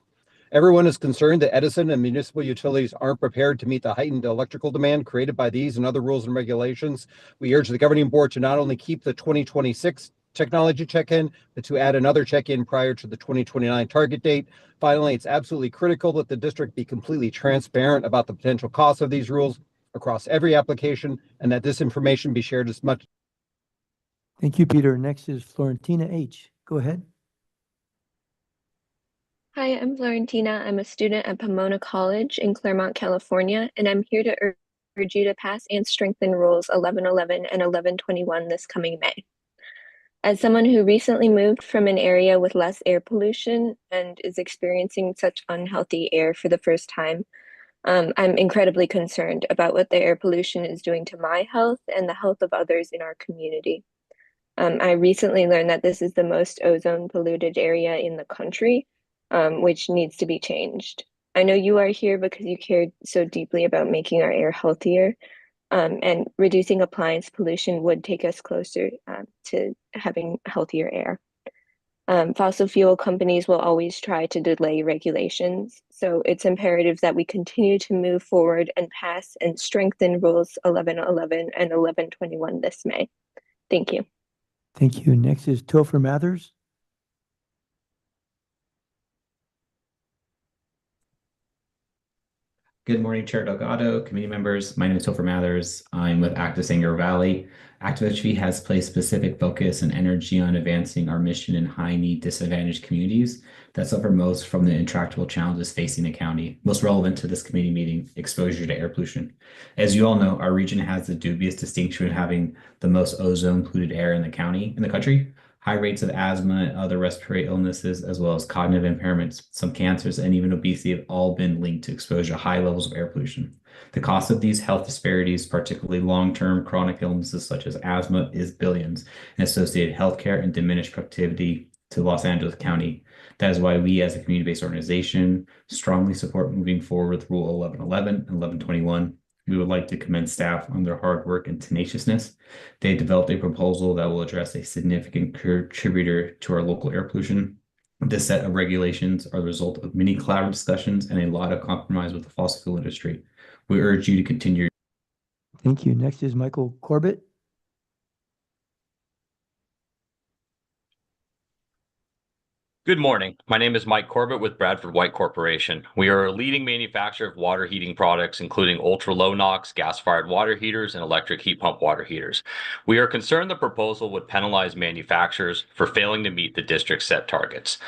Everyone is concerned that Edison and municipal utilities aren't prepared to meet the heightened electrical demand created by these and other rules and regulations. We urge the governing board to not only keep the 2026 technology check-in, but to add another check-in prior to the 2029 target date. Finally, it's absolutely critical that the district be completely transparent about the potential costs of these rules across every application, and that this information be shared as much. Thank you, Peter. Next is Florentina H. Go ahead. Hi, I'm Florentina. I'm a student at Pomona College in Claremont, California, and I'm here to urge you to pass and strengthen rules 1111 and 1121 this coming May. As someone who recently moved from an area with less air pollution and is experiencing such unhealthy air for the first time, I'm incredibly concerned about what the air pollution is doing to my health and the health of others in our community. I recently learned that this is the most ozone polluted area in the country, which needs to be changed. I know you are here because you cared so deeply about making our air healthier, and reducing appliance pollution would take us closer to having healthier air. Fossil fuel companies will always try to delay regulations, so it's imperative that we continue to move forward and pass and strengthen Rules 1111 and 1121 this May. Thank you. Thank you. Next is Topher Mathers. Good morning, Chair Delgado, committee members. My name is Topher Mathers. I'm with Active Sanger Valley. Active HV has placed specific focus and energy on advancing our mission in high-need disadvantaged communities that suffer most from the intractable challenges facing the county. Most relevant to this committee meeting, exposure to air pollution. As you all know, our region has the dubious distinction of having the most ozone-polluted air in the country. High rates of asthma and other respiratory illnesses, as well as cognitive impairments, some cancers, and even obesity have all been linked to exposure to high levels of air pollution. The cost of these health disparities, particularly long-term chronic illnesses such as asthma, is billions in associated healthcare and diminished productivity to Los Angeles County. That is why we, as a community-based organization, strongly support moving forward with Rule 1111 and 1121. We would like to commend staff on their hard work and tenaciousness. They developed a proposal that will address a significant contributor to our local air pollution. This set of regulations are the result of many collaborative discussions and a lot of compromise with the fossil fuel industry. We urge you to continue. Thank you. Next is Michael Corbett. Good morning. My name is Mike Corbett with Bradford White Corporation. We are a leading manufacturer of water heating products, including ultra-low NOx gas-fired water heaters and electric heat pump water heaters. We are concerned the proposal would penalize manufacturers for failing to meet the district's set targets.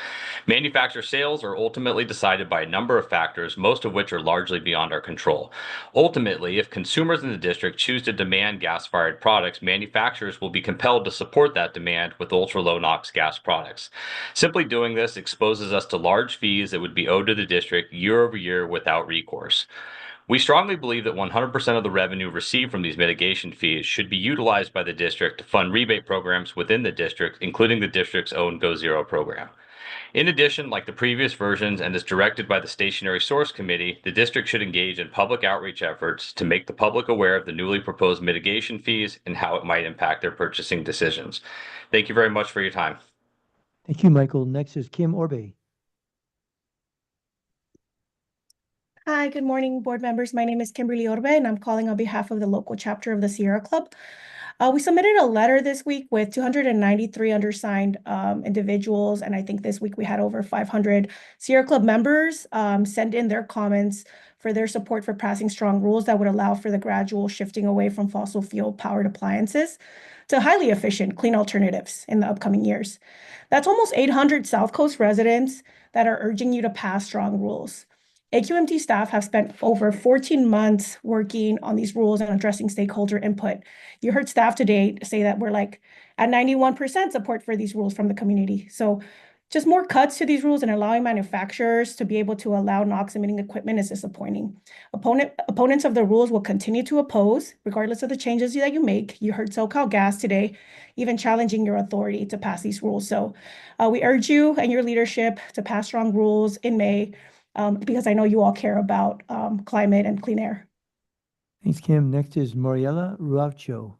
Manufacturer sales are ultimately decided by a number of factors, most of which are largely beyond our control. Ultimately, if consumers in the district choose to demand gas-fired products, manufacturers will be compelled to support that demand with ultra-low NOx gas products. Simply doing this exposes us to large fees that would be owed to the district year over year without recourse. We strongly believe that 100% of the revenue received from these mitigation fees should be utilized by the district to fund rebate programs within the district, including the district's own Go Zero program. In addition, like the previous versions and as directed by the Stationary Source Committee, the district should engage in public outreach efforts to make the public aware of the newly proposed mitigation fees and how it might impact their purchasing decisions. Thank you very much for your time. Thank you, Michael. Next is Kim Orbe. Hi, good morning, board members. My name is Kimberly Orbe, and I'm calling on behalf of the local chapter of the Sierra Club. We submitted a letter this week with 293 undersigned individuals, and I think this week we had over 500 Sierra Club members send in their comments for their support for passing strong rules that would allow for the gradual shifting away from fossil fuel powered appliances to highly efficient, clean alternatives in the upcoming years. That's almost 800 South Coast residents that are urging you to pass strong rules. AQMD staff have spent over 14 months working on these rules and addressing stakeholder input. You heard staff today say that we're like at 91% support for these rules from the community. So just more cuts to these rules and allowing manufacturers to be able to allow NOx emitting equipment is disappointing. Opponents of the rules will continue to oppose, regardless of the changes that you make. You heard SoCal Gas today, even challenging your authority to pass these rules. So we urge you and your leadership to pass strong rules in May, because I know you all care about climate and clean air. Thanks, Kim. Next is Mariela Ruacho.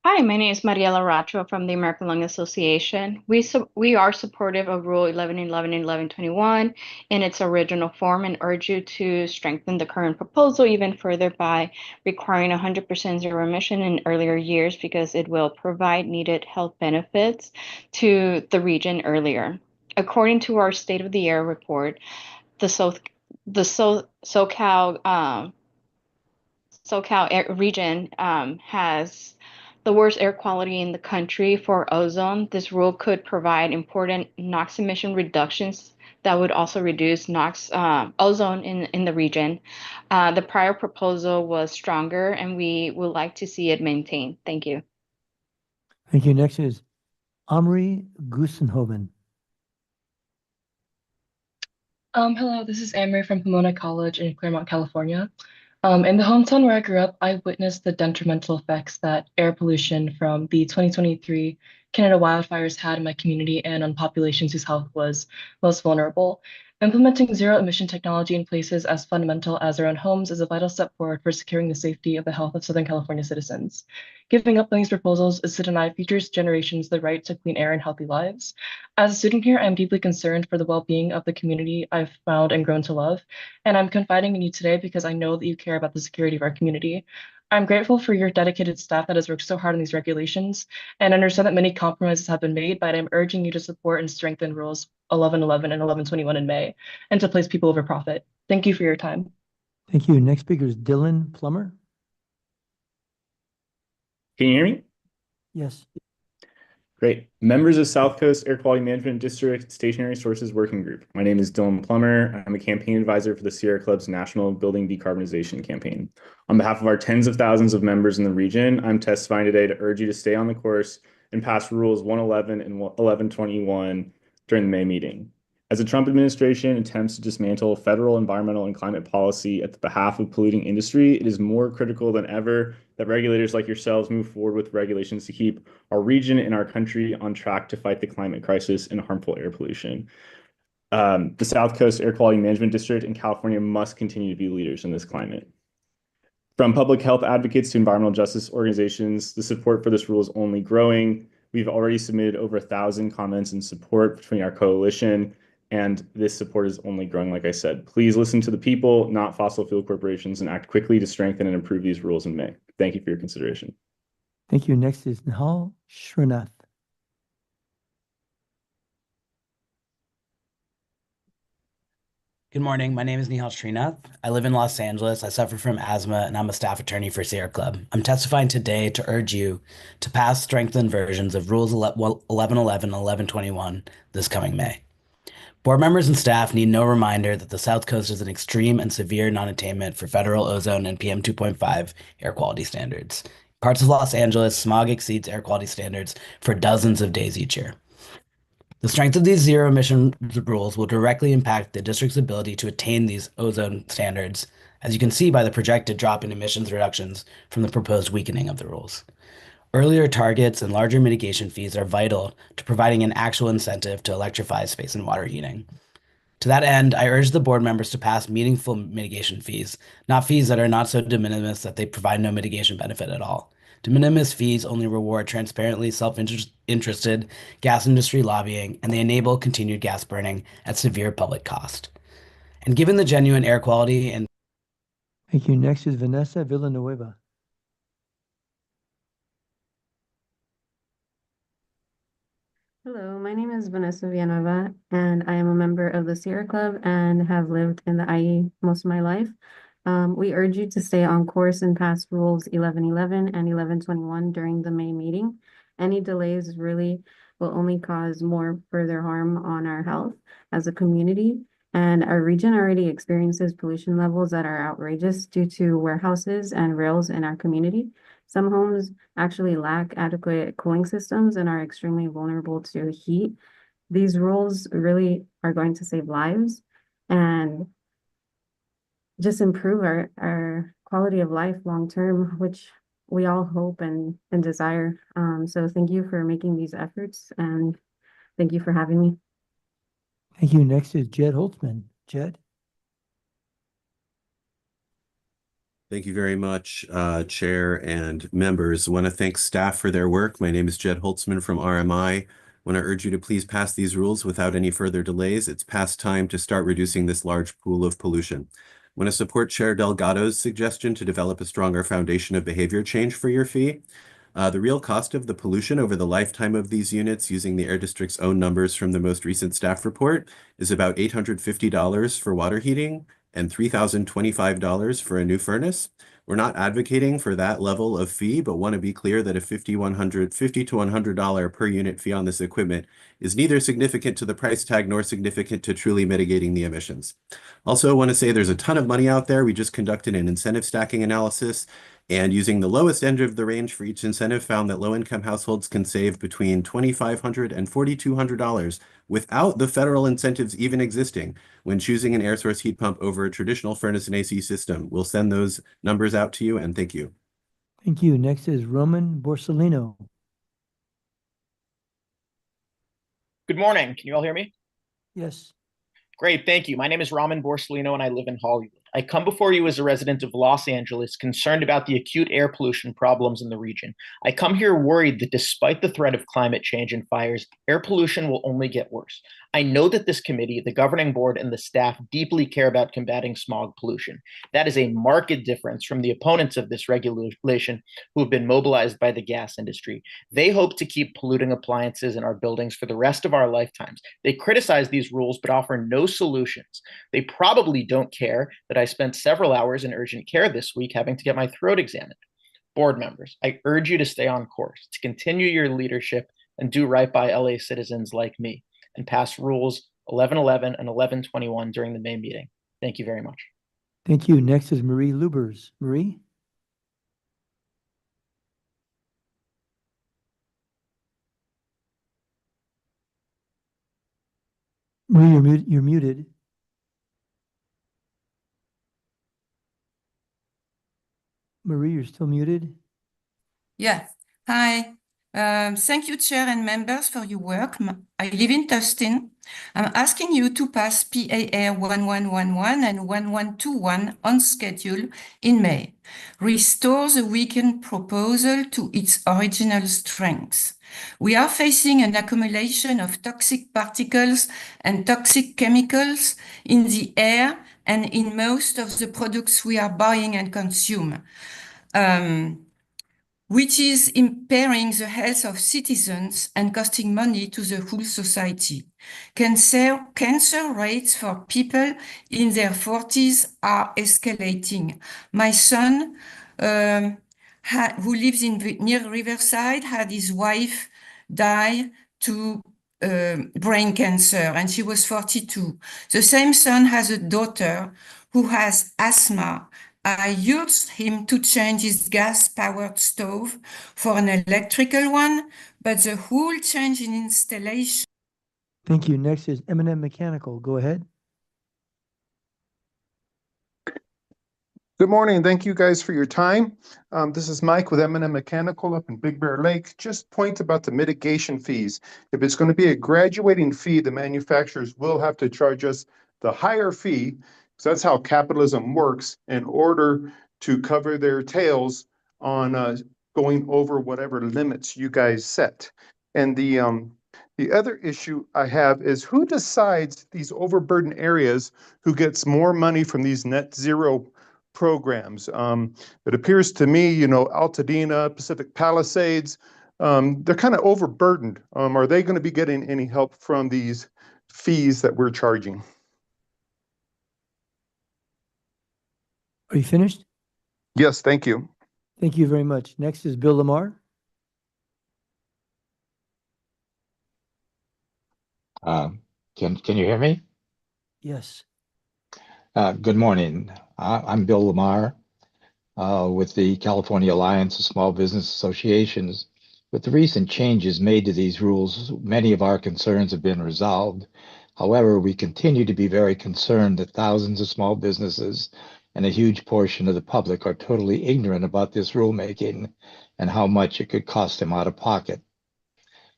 Hi, my name is Mariela Racho from the American Lung Association. We are supportive of Rule 1111 and 1121 in its original form and urge you to strengthen the current proposal even further by requiring 100% zero emission in earlier years because it will provide needed health benefits to the region earlier. According to our State of the Air report, the SoCal region has the worst air quality in the country for ozone. This rule could provide important NOx emission reductions that would also reduce NOx ozone in the region. The prior proposal was stronger, and we would like to see it maintained. Thank you. Thank you. Next is Omri Gusenhoven. Hello, this is Amory from Pomona College in Claremont, California. In the hometown where I grew up, I witnessed the detrimental effects that air pollution from the 2023 Canada wildfires had in my community and on populations whose health was most vulnerable. Implementing zero emission technology in places as fundamental as our own homes is a vital step forward for securing the safety of the health of Southern California citizens. Giving up on these proposals is to deny future generations the right to clean air and healthy lives. As a student here, I'm deeply concerned for the well-being of the community I've found and grown to love, and I'm confiding in you today because I know that you care about the security of our community. I'm grateful for your dedicated staff that has worked so hard on these regulations and understand that many compromises have been made, but I'm urging you to support and strengthen rules 1111 and 1121 in May and to place people over profit. Thank you for your time. Thank you. Next speaker is Dylan Plummer. Can you hear me? Yes. Great. Members of South Coast Air Quality Management District Stationary Sources Working Group. My name is Dylan Plummer. I'm a campaign advisor for the Sierra Club's National Building Decarbonization Campaign. On behalf of our tens of thousands of members in the region, I'm testifying today to urge you to stay on the course and pass Rules 111 and 1121 during the May meeting. As the Trump administration attempts to dismantle federal environmental and climate policy at the behalf of polluting industry, it is more critical than ever that regulators like yourselves move forward with regulations to keep our region and our country on track to fight the climate crisis and harmful air pollution. The South Coast Air Quality Management District and California must continue to be leaders in this climate. From public health advocates to environmental justice organizations, the support for this rule is only growing. We've already submitted over 1,000 comments in support between our coalition, and this support is only growing, like I said. Please listen to the people, not fossil fuel corporations, and act quickly to strengthen and improve these rules in May. Thank you for your consideration. Thank you. Next is Nihal Srinath. Good morning. My name is Nihal Srinath. I live in Los Angeles. I suffer from asthma, and I'm a staff attorney for Sierra Club. I'm testifying today to urge you to pass strengthened versions of Rules 1111 and 1121 this coming May. Board members and staff need no reminder that the South Coast is an extreme and severe non-attainment for federal ozone and PM 2.5 air quality standards. Parts of Los Angeles, smog exceeds air quality standards for dozens of days each year. The strength of these zero emission rules will directly impact the district's ability to attain these ozone standards, as you can see by the projected drop in emissions reductions from the proposed weakening of the rules. Earlier targets and larger mitigation fees are vital to providing an actual incentive to electrify space and water heating. To that end, I urge the board members to pass meaningful mitigation fees, not fees that are not so de minimis that they provide no mitigation benefit at all. De minimis fees only reward transparently self-interested gas industry lobbying, and they enable continued gas burning at severe public cost. And given the genuine air quality and Thank you. Next is Vanessa Villanueva. Hello, my name is Vanessa Villanueva, and I am a member of the Sierra Club and have lived in the IE most of my life. We urge you to stay on course and pass rules 1111 and 1121 during the May meeting. Any delays really will only cause more further harm on our health as a community. And our region already experiences pollution levels that are outrageous due to warehouses and rails in our community. Some homes actually lack adequate cooling systems and are extremely vulnerable to heat. These rules really are going to save lives and just improve our quality of life long term, which we all hope and desire. So thank you for making these efforts, and thank you for having me. Thank you. Next is Jed Holtzman. Jed? Thank you very much, Chair and members. I want to thank staff for their work. My name is Jed Holtzman from RMI. I want to urge you to please pass these rules without any further delays. It's past time to start reducing this large pool of pollution. I want to support Chair Delgado's suggestion to develop a stronger foundation of behavior change for your fee. The real cost of the pollution over the lifetime of these units, using the Air District's own numbers from the most recent staff report, is about $850 for water heating and $3,025 for a new furnace. We're not advocating for that level of fee, but want to be clear that a $50 to $100 per unit fee on this equipment is neither significant to the price tag nor significant to truly mitigating the emissions. Also, I want to say there's a ton of money out there. We just conducted an incentive stacking analysis, And using the lowest end of the range for each incentive found that low-income households can save between $2,500 and $4,200 without the federal incentives even existing when choosing an air source heat pump over a traditional furnace and AC system. We'll send those numbers out to you, and thank you. Thank you. Next is Roman Borsellino. Good morning. Can you all hear me? Yes. Great, thank you. My name is Raman Borsellino and I live in Hollywood. I come before you as a resident of Los Angeles, concerned about the acute air pollution problems in the region. I come here worried that despite the threat of climate change and fires, air pollution will only get worse. I know that this committee, the governing board, and the staff deeply care about combating smog pollution. That is a marked difference from the opponents of this regulation who have been mobilized by the gas industry. They hope to keep polluting appliances in our buildings for the rest of our lifetimes. They criticize these rules but offer no solutions. They probably don't care that I spent several hours in urgent care this week having to get my throat examined. Board members, I urge you to stay on course, to continue your leadership and do right by LA citizens like me, and pass rules 1111 and 1121 during the May meeting. Thank you very much. Thank you. Next is Marie Lubers. Marie? Marie, you're muted. Marie, you're still muted. Yeah. Hi. Thank you, Chair and members, for your work. I live in Tustin. I'm asking you to pass PAR 1111 and 1121 on schedule in May. Restore the weekend proposal to its original strength. We are facing an accumulation of toxic particles and toxic chemicals in the air and in most of the products we are buying and consume. Which is impairing the health of citizens and costing money to the whole society. Cancer rates for people in their 40s are escalating. My son, who lives near Riverside, had his wife die to brain cancer, and she was 42. The same son has a daughter who has asthma. I urged him to change his gas-powered stove for an electrical one, but the whole change in installation. Thank you. Next is M&M Mechanical. Go ahead. Good morning. Thank you guys for your time. This is Mike with M&M Mechanical up in Big Bear Lake. Just point about the mitigation fees. If it's going to be a graduating fee, the manufacturers will have to charge us the higher fee. So that's how capitalism works in order to cover their tails on going over whatever limits you guys set. And the other issue I have is who decides these overburdened areas who gets more money from these net zero programs? It appears to me, Altadena, Pacific Palisades, they're kind of overburdened. Are they going to be getting any help from these fees that we're charging? Are you finished? Yes, thank you. Thank you very much. Next is Bill Lamar. Can you hear me? Yes. Good morning. I'm Bill Lamar with the California Alliance of Small Business Associations. With the recent changes made to these rules, many of our concerns have been resolved. However, we continue to be very concerned that thousands of small businesses and a huge portion of the public are totally ignorant about this rulemaking and how much it could cost them out of pocket.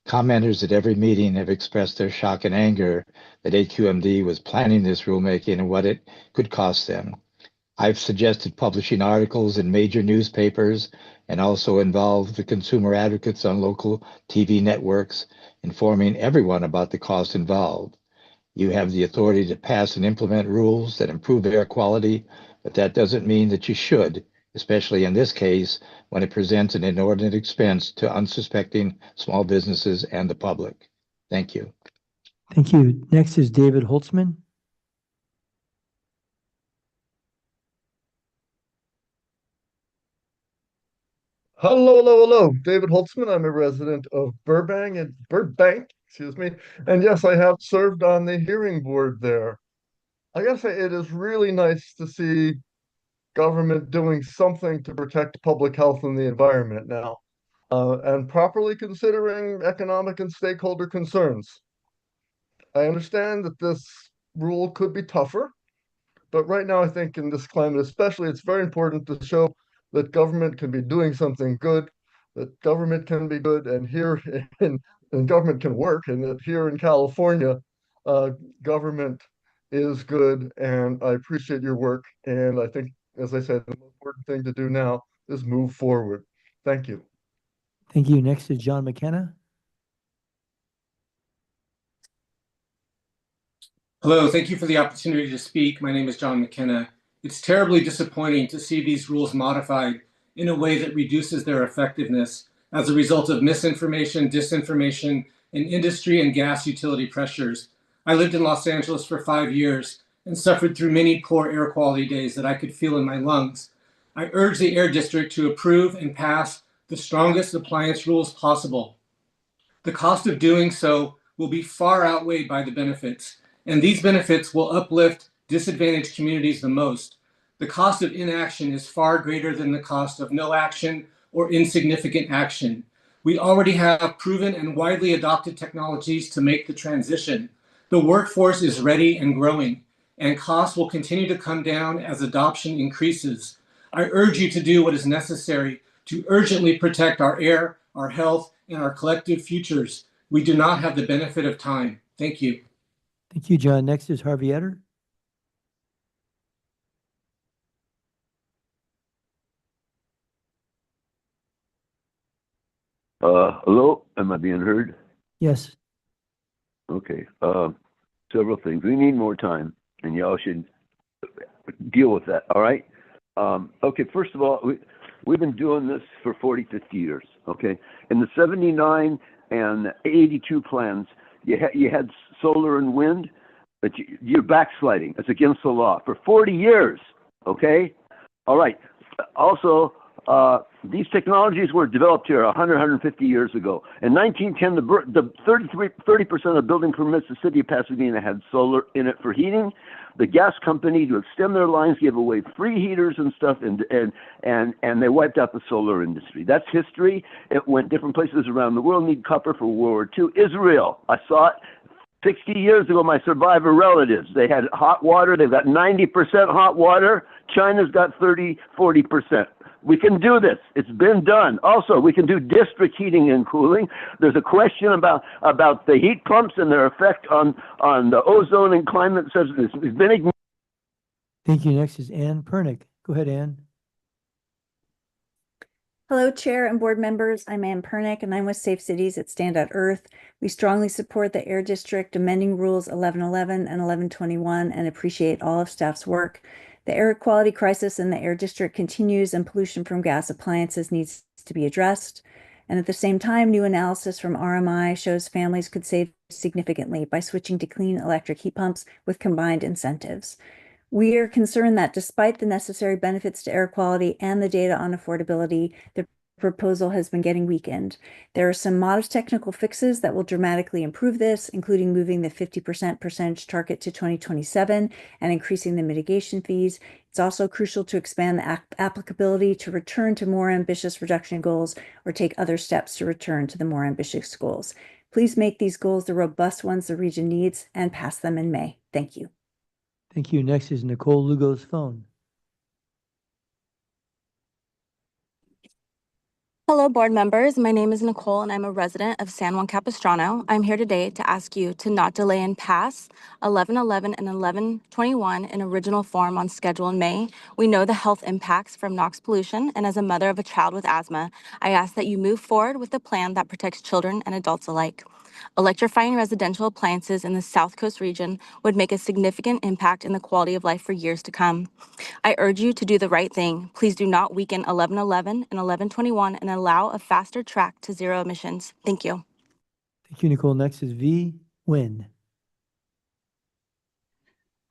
Commenters at every meeting have expressed their shock and anger that AQMD was planning this rulemaking and what it could cost them. I've suggested publishing articles in major newspapers and also involved the consumer advocates on local TV networks, informing everyone about the cost involved. You have the authority to pass and implement rules that improve air quality, but that doesn't mean that you should, especially in this case, when it presents an inordinate expense to unsuspecting small businesses and the public. Thank you. Thank you. Next is David Holtzman. Hello. David Holtzman. I'm a resident of Burbank, excuse me. And yes, I have served on the hearing board there. I gotta say, it is really nice to see government doing something to protect public health and the environment now, and properly considering economic and stakeholder concerns. I understand that this rule could be tougher, but right now I think in this climate especially, it's very important to show that government can be doing something good, that government can be good, and here and government can work, and that here in California, government is good, and I appreciate your work. And I think, as I said, the most important thing to do now is move forward. Thank you. Thank you. Next is John McKenna. Hello, thank you for the opportunity to speak. My name is John McKenna. It's terribly disappointing to see these rules modified in a way that reduces their effectiveness as a result of misinformation, disinformation, and industry and gas utility pressures. I lived in Los Angeles for 5 years and suffered through many poor air quality days that I could feel in my lungs. I urge the Air District to approve and pass the strongest appliance rules possible. The cost of doing so will be far outweighed by the benefits, and these benefits will uplift disadvantaged communities the most. The cost of inaction is far greater than the cost of no action or insignificant action. We already have proven and widely adopted technologies to make the transition. The workforce is ready and growing, and costs will continue to come down as adoption increases. I urge you to do what is necessary to urgently protect our air, our health, and our collective futures. We do not have the benefit of time. Thank you. Thank you, John. Next is Harvey Etter. Hello, am I being heard? Yes. Okay. Several things. We need more time, and y'all should deal with that. All right. Okay. First of all, we've been doing this for 40, 50 years. Okay. In the 79 and 82 plans, you had solar and wind, but you're backsliding. It's against the law for 40 years. Okay. All right. Also, these technologies were developed here 100, 150 years ago. In 1910, the 30% of building permits the city of Pasadena had solar in it for heating. The gas company, to extend their lines, gave away free heaters and stuff, and they wiped out the solar industry. That's history. It went different places around the world. Need copper for World War II. Israel, I saw it 60 years ago, my survivor relatives. They had hot water. They've got 90% hot water. China's got 30, 40%. We can do this. It's been done. Also, we can do district heating and cooling. There's a question about the heat pumps and their effect on the ozone and climate. It's been ignored. Thank you. Next is Ann Pernick. Go ahead, Ann. Hello, Chair and board members. I'm Ann Pernick, and I'm with Safe Cities at Stand Out Earth. We strongly support the Air District amending Rules 1111 and 1121 and appreciate all of staff's work. The air quality crisis in the Air District continues, and pollution from gas appliances needs to be addressed. And at the same time, new analysis from RMI shows families could save significantly by switching to clean electric heat pumps with combined incentives. We are concerned that despite the necessary benefits to air quality and the data on affordability, the proposal has been getting weakened. There are some modest technical fixes that will dramatically improve this, including moving the 50% percentage target to 2027 and increasing the mitigation fees. It's also crucial to expand the applicability to return to more ambitious reduction goals or take other steps to return to the more ambitious goals. Please make these goals the robust ones the region needs and pass them in May. Thank you. Thank you. Next is Nicole Lugo's phone. Hello, board members. My name is Nicole, and I'm a resident of San Juan Capistrano. I'm here today to ask you to not delay and pass 1111 and 1121 in original form on schedule in May. We know the health impacts from NOx pollution, and as a mother of a child with asthma, I ask that you move forward with a plan that protects children and adults alike. Electrifying residential appliances in the South Coast region would make a significant impact in the quality of life for years to come. I urge you to do the right thing. Please do not weaken 1111 and 1121 and allow a faster track to zero emissions. Thank you. Thank you, Nicole. Next is V. Nguyen.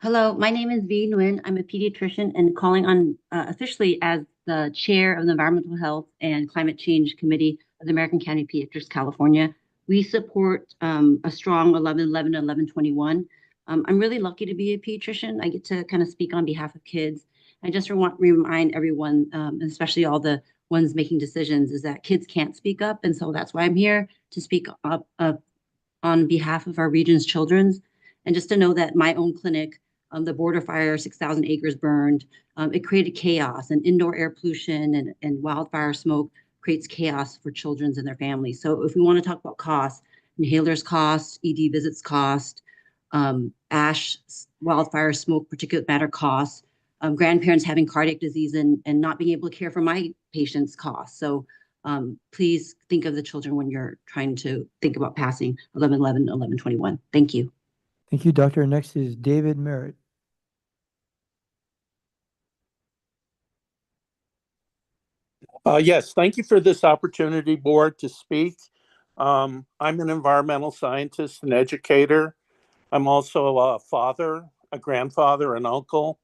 Hello, my name is V. Nguyen. I'm a pediatrician and calling on officially as the chair of the Environmental Health and Climate Change Committee of the American Academy of Pediatrics, California. We support a strong 1111 and 1121. I'm really lucky to be a pediatrician. I get to kind of speak on behalf of kids. I just want to remind everyone, especially all the ones making decisions, is that kids can't speak up. And so that's why I'm here to speak up on behalf of our region's children's. And just to know that my own clinic, the border fire, 6,000 acres burned, it created chaos, and indoor air pollution and wildfire smoke creates chaos for children and their families. So if we want to talk about costs, inhalers cost, ED visits cost, ash, wildfire smoke, particulate matter costs, grandparents having cardiac disease and not being able to care for my patients costs. So please think of the children when you're trying to think about passing 1111 and 1121. Thank you. Thank you, Doctor. Next is David Merritt. Yes, thank you for this opportunity, board, to speak. I'm an environmental scientist and educator. I'm also a father, a grandfather, an uncle.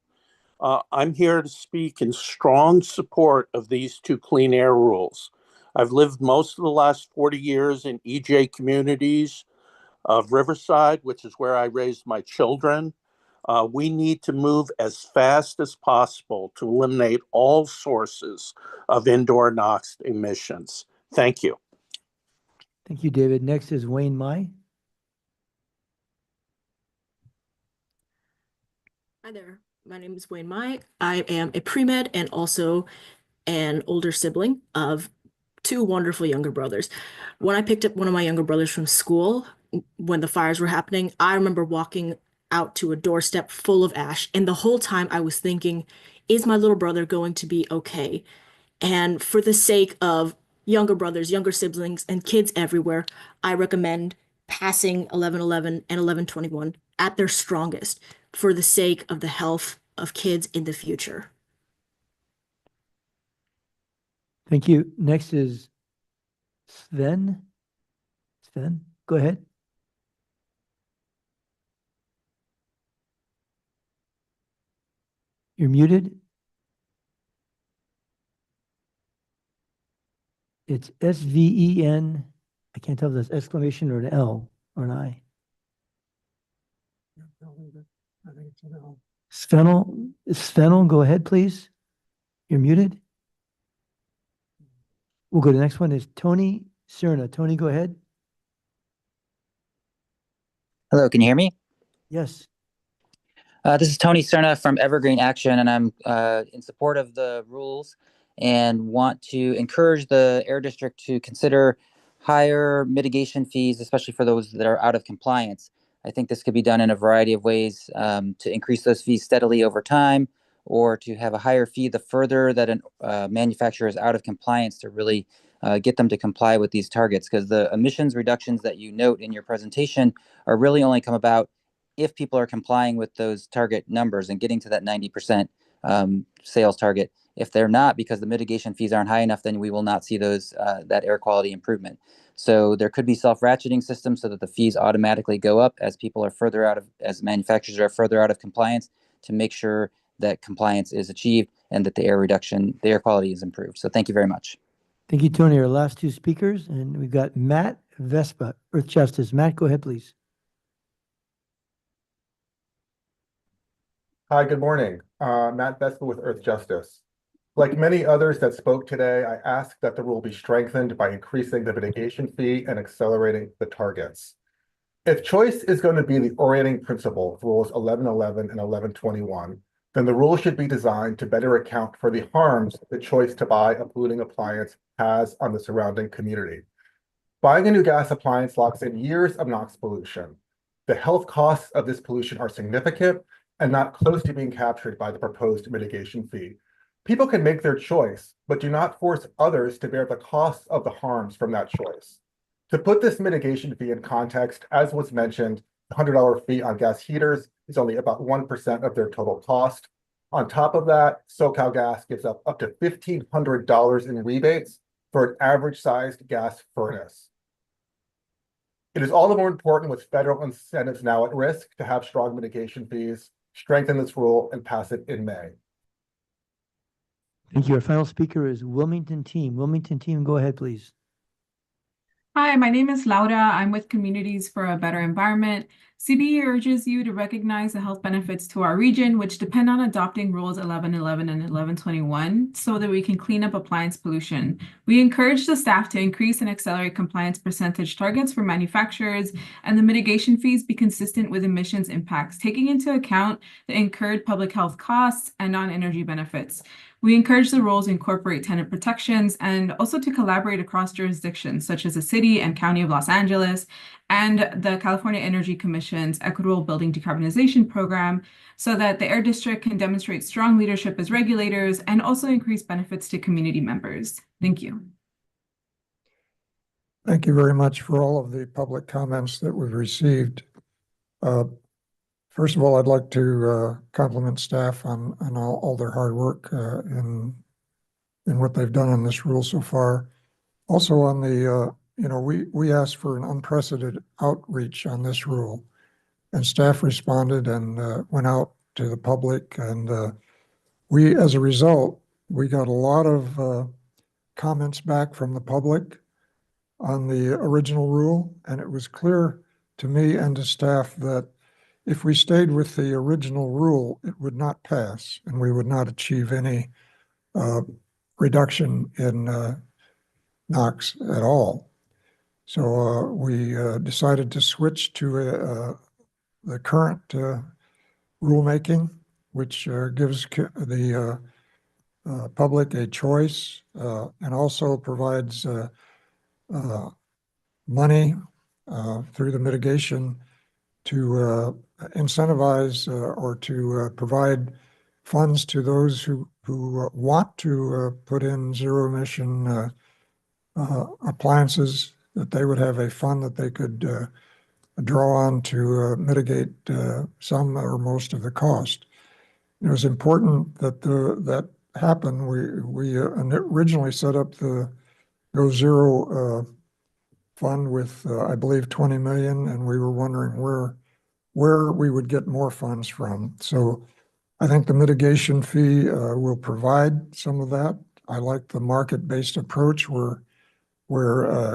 I'm here to speak in strong support of these two clean air rules. I've lived most of the last 40 years in EJ communities of Riverside, which is where I raised my children. We need to move as fast as possible to eliminate all sources of indoor NOx emissions. Thank you. Thank you, David. Next is Wayne Mai. Hi there. My name is Wayne Mai. I am a pre-med and also an older sibling of two wonderful younger brothers. When I picked up one of my younger brothers from school, when the fires were happening, I remember walking out to a doorstep full of ash. And the whole time I was thinking, is my little brother going to be okay? And for the sake of younger brothers, younger siblings, and kids everywhere, I recommend passing 1111 and 1121 at their strongest for the sake of the health of kids in the future. Thank you. Next is Sven. Sven, go ahead. You're muted. It's S-V-E-N. I can't tell if that's exclamation or an L or an I. Svenel, go ahead, please. You're muted. We'll go to the next one is Tony Cerna. Tony, go ahead. Hello, can you hear me? Yes. This is Tony Cerna from Evergreen Action, and I'm in support of the rules and want to encourage the Air District to consider higher mitigation fees, especially for those that are out of compliance. I think this could be done in a variety of ways to increase those fees steadily over time, or to have a higher fee the further that a manufacturer is out of compliance to really get them to comply with these targets. Because the emissions reductions that you note in your presentation are really only come about if people are complying with those target numbers and getting to that 90% sales target. If they're not, because the mitigation fees aren't high enough, then we will not see those that air quality improvement. So there could be self-ratcheting systems so that the fees automatically go up as people are further out of, as manufacturers are further out of compliance, to make sure that compliance is achieved and that the air quality is improved. So thank you very much. Thank you, Tony. Our last two speakers, and we've got Matt Vespa, Earth Justice. Matt, go ahead, please. Hi, good morning. Matt Vespa with Earth Justice. Like many others that spoke today, I ask that the rule be strengthened by increasing the mitigation fee and accelerating the targets. If choice is going to be the orienting principle of rules 1111 and 1121, then the rule should be designed to better account for the harms the choice to buy a polluting appliance has on the surrounding community. Buying a new gas appliance locks in years of NOx pollution. The health costs of this pollution are significant and not close to being captured by the proposed mitigation fee. People can make their choice, but do not force others to bear the costs of the harms from that choice. To put this mitigation fee in context, as was mentioned, the $100 fee on gas heaters is only about 1% of their total cost. On top of that, SoCalGas gives up to $1,500 in rebates for an average-sized gas furnace. It is all the more important with federal incentives now at risk to have strong mitigation fees, strengthen this rule, and pass it in May. Thank you. Our final speaker is Wilmington Team. Wilmington Team, go ahead, please. Hi, my name is Laura. I'm with Communities for a Better Environment. CBE urges you to recognize the health benefits to our region, which depend on adopting rules 1111 and 1121 so that we can clean up appliance pollution. We encourage the staff to increase and accelerate compliance percentage targets for manufacturers and the mitigation fees be consistent with emissions impacts, taking into account the incurred public health costs and non-energy benefits. We encourage the rules to incorporate tenant protections and also to collaborate across jurisdictions, such as the City and County of Los Angeles and the California Energy Commission's Equitable Building Decarbonization Program, so that the Air District can demonstrate strong leadership as regulators and also increase benefits to community members. Thank you. Thank you very much for all of the public comments that we've received. First of all, I'd like to compliment staff on all their hard work in what they've done on this rule so far. Also on the, we asked for an unprecedented outreach on this rule, and staff responded and went out to the public. And as a result, we got a lot of comments back from the public on the original rule. And it was clear to me and to staff that if we stayed with the original rule, it would not pass, and we would not achieve any reduction in NOx at all. So we decided to switch to the current rulemaking, which gives the public a choice and also provides money through the mitigation to incentivize or to provide funds to those who want to put in zero emission appliances, that they would have a fund that they could draw on to mitigate some or most of the cost. It was important that that happened. We originally set up the Go Zero fund with, I believe, 20 million, and we were wondering where we would get more funds from. So I think the mitigation fee will provide some of that. I like the market-based approach where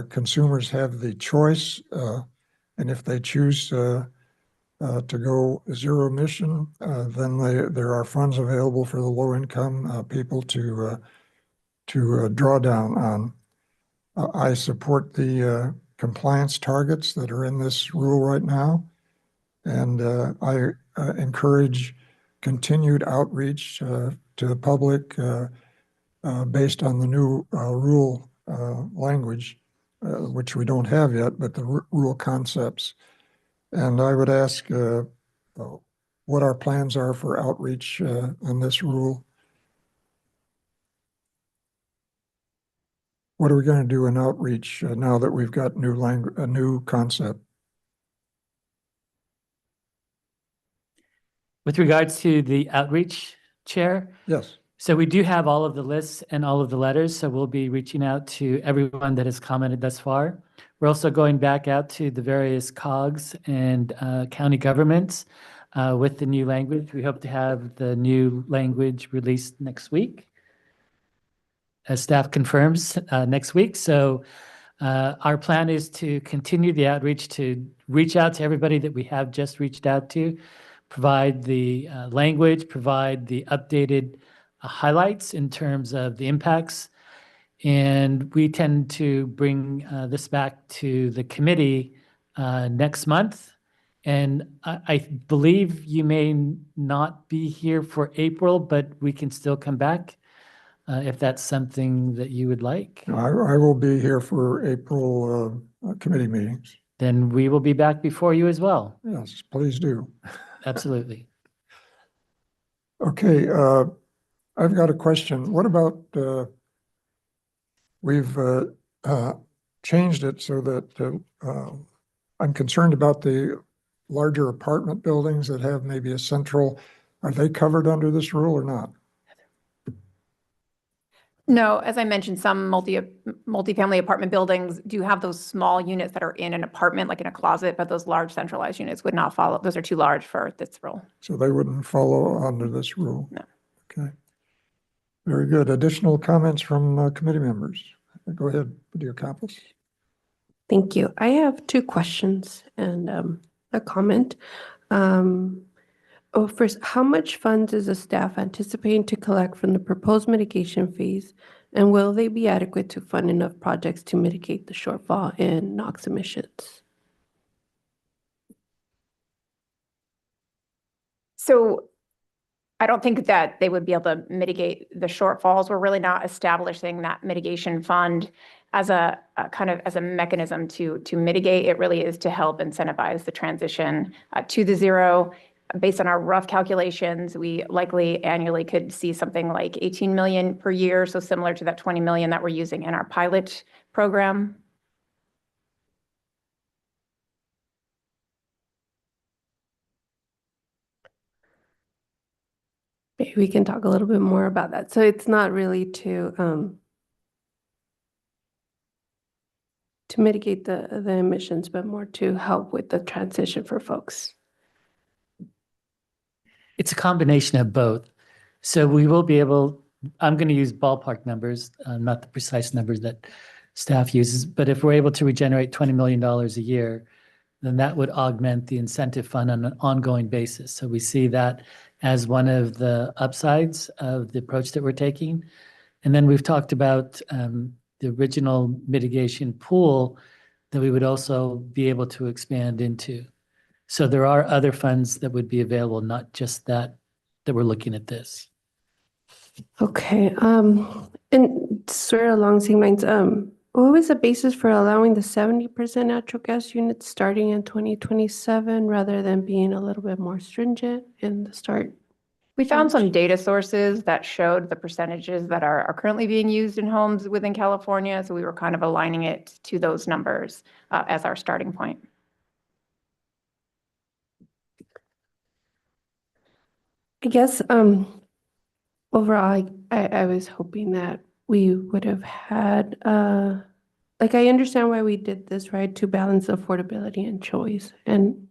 consumers have the choice, and if they choose to go zero emission, then there are funds available for the low-income people to draw down on. I support the compliance targets that are in this rule right now, and I encourage continued outreach to the public based on the new rule language, which we don't have yet, but the rule concepts. And I would ask what our plans are for outreach on this rule. What are we going to do in outreach now that we've got a new concept? With regards to the outreach, Chair? Yes. So we do have all of the lists and all of the letters, so we'll be reaching out to everyone that has commented thus far. We're also going back out to the various COGs and county governments with the new language. We hope to have the new language released next week, as staff confirms next week. So our plan is to continue the outreach, to reach out to everybody that we have just reached out to, provide the language, provide the updated highlights in terms of the impacts. And we tend to bring this back to the committee next month. And I believe you may not be here for April, but we can still come back if that's something that you would like. I will be here for April committee meetings. Then we will be back before you as well. Yes, please do. Absolutely. Okay, I've got a question. What about, we've changed it so that I'm concerned about the larger apartment buildings that have maybe a central, are they covered under this rule or not? No, as I mentioned, some multifamily apartment buildings do have those small units that are in an apartment, like in a closet, but those large centralized units would not follow. Those are too large for this rule. So they wouldn't follow under this rule? No. Okay. Very good. Additional comments from committee members? Go ahead, Padilla Campos. Thank you. I have two questions and a comment. First, how much funds is the staff anticipating to collect from the proposed mitigation fees? And will they be adequate to fund enough projects to mitigate the shortfall in NOx emissions? So I don't think that they would be able to mitigate the shortfalls. We're really not establishing that mitigation fund as a kind of as a mechanism to mitigate. It really is to help incentivize the transition to the zero. Based on our rough calculations, we likely annually could see something like 18 million per year, so similar to that 20 million that we're using in our pilot program. Maybe we can talk a little bit more about that. So it's not really to mitigate the emissions, but more to help with the transition for folks. It's a combination of both. So we will be able, I'm going to use ballpark numbers, not the precise numbers that staff uses, but if we're able to regenerate $20 million a year, then that would augment the incentive fund on an ongoing basis. So we see that as one of the upsides of the approach that we're taking. And then we've talked about the original mitigation pool that we would also be able to expand into. So there are other funds that would be available, not just that we're looking at this. Okay, and sort of along the same lines, what was the basis for allowing the 70% natural gas units starting in 2027 rather than being a little bit more stringent in the start? We found some data sources that showed the percentages that are currently being used in homes within California. So we were kind of aligning it to those numbers as our starting point. I guess overall, I was hoping that we would have had, like, I understand why we did this, right? To balance affordability and choice. And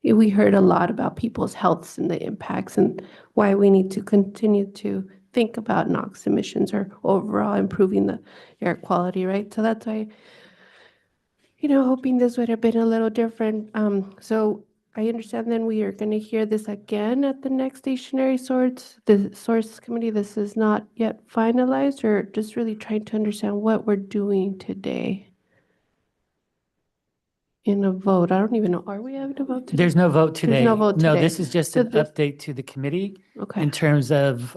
we heard a lot about people's healths and the impacts and why we need to continue to think about NOx emissions or overall improving the air quality, right? So that's why, hoping this would have been a little different. So I understand then we are going to hear this again at the next stationary the source committee. This is not yet finalized, or just really trying to understand what we're doing today in a vote. I don't even know. Are we having a vote today? There's no vote today. There's no vote today. No, this is just So an update to the committee Okay. in terms of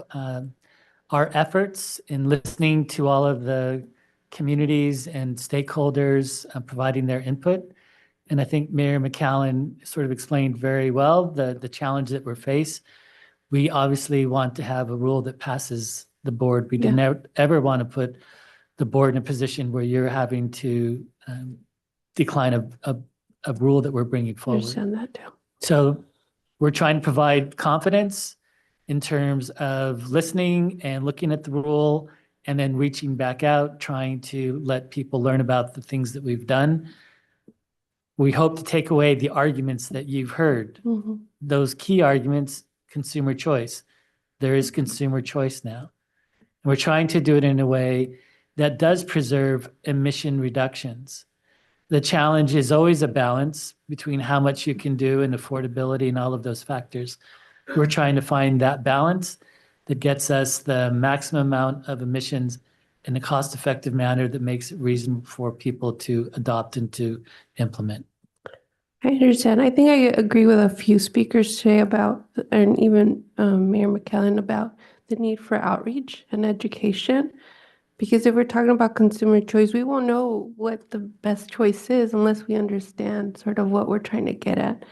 our efforts in listening to all of the communities and stakeholders providing their input. And I think Mayor McCallum sort of explained very well the challenge that we're faced. We obviously want to have a rule that passes the board. We didn't ever want to put the board in a position where you're having to decline a rule that we're bringing I forward. understand that too. So we're trying to provide confidence in terms of listening and looking at the rule and then reaching back out, trying to let people learn about the things that we've done. We hope to take away the arguments that you've heard. Mm-hmm. Those key arguments, consumer choice. There is consumer choice now. And we're trying to do it in a way that does preserve emission reductions. The challenge is always a balance between how much you can do and affordability and all of those factors. We're trying to find that balance that gets us the maximum amount of emissions in a cost-effective manner that makes it reasonable for people to adopt and to implement. I understand. I think I agree with a few speakers today about, and even Mayor McCallum, about the need for outreach and education. Because if we're talking about consumer choice, we won't know what the best choice is unless we understand sort of what we're trying to get at.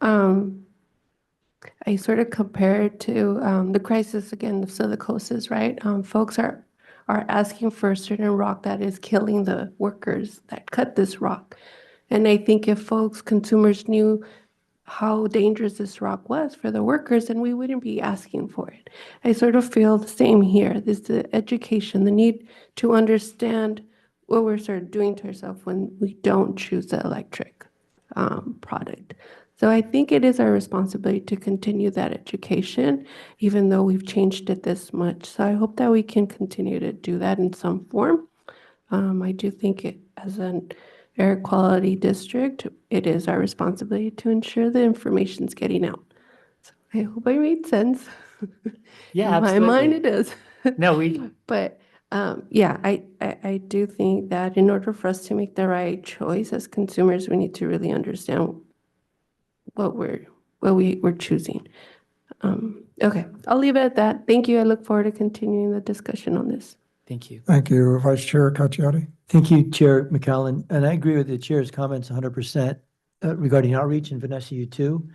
I sort of compare it to the crisis again of silicosis, right? Folks are asking for a certain rock that is killing the workers that cut this rock. And I think if consumers knew how dangerous this rock was for the workers, then we wouldn't be asking for it. I sort of feel the same here. This the education, the need to understand what we're sort of doing to ourselves when we don't choose the electric product. So I think it is our responsibility to continue that education, even though we've changed it this much. So I hope that we can continue to do that in some form. I do think it as an air quality district, it is our responsibility to ensure the information's getting out. So I hope I made sense. Yeah, In my mind, absolutely. it does. No, we, But yeah, I do think that in order for us to make the right choice as consumers, we need to really understand what we're choosing. Okay, I'll leave it at that. Thank you. I look forward to continuing the discussion on this. thank you. Thank you, Vice Chair Cacciati. Thank you, Chair McCallum. And I agree with the chair's comments 100% regarding outreach, and Vanessa, you too.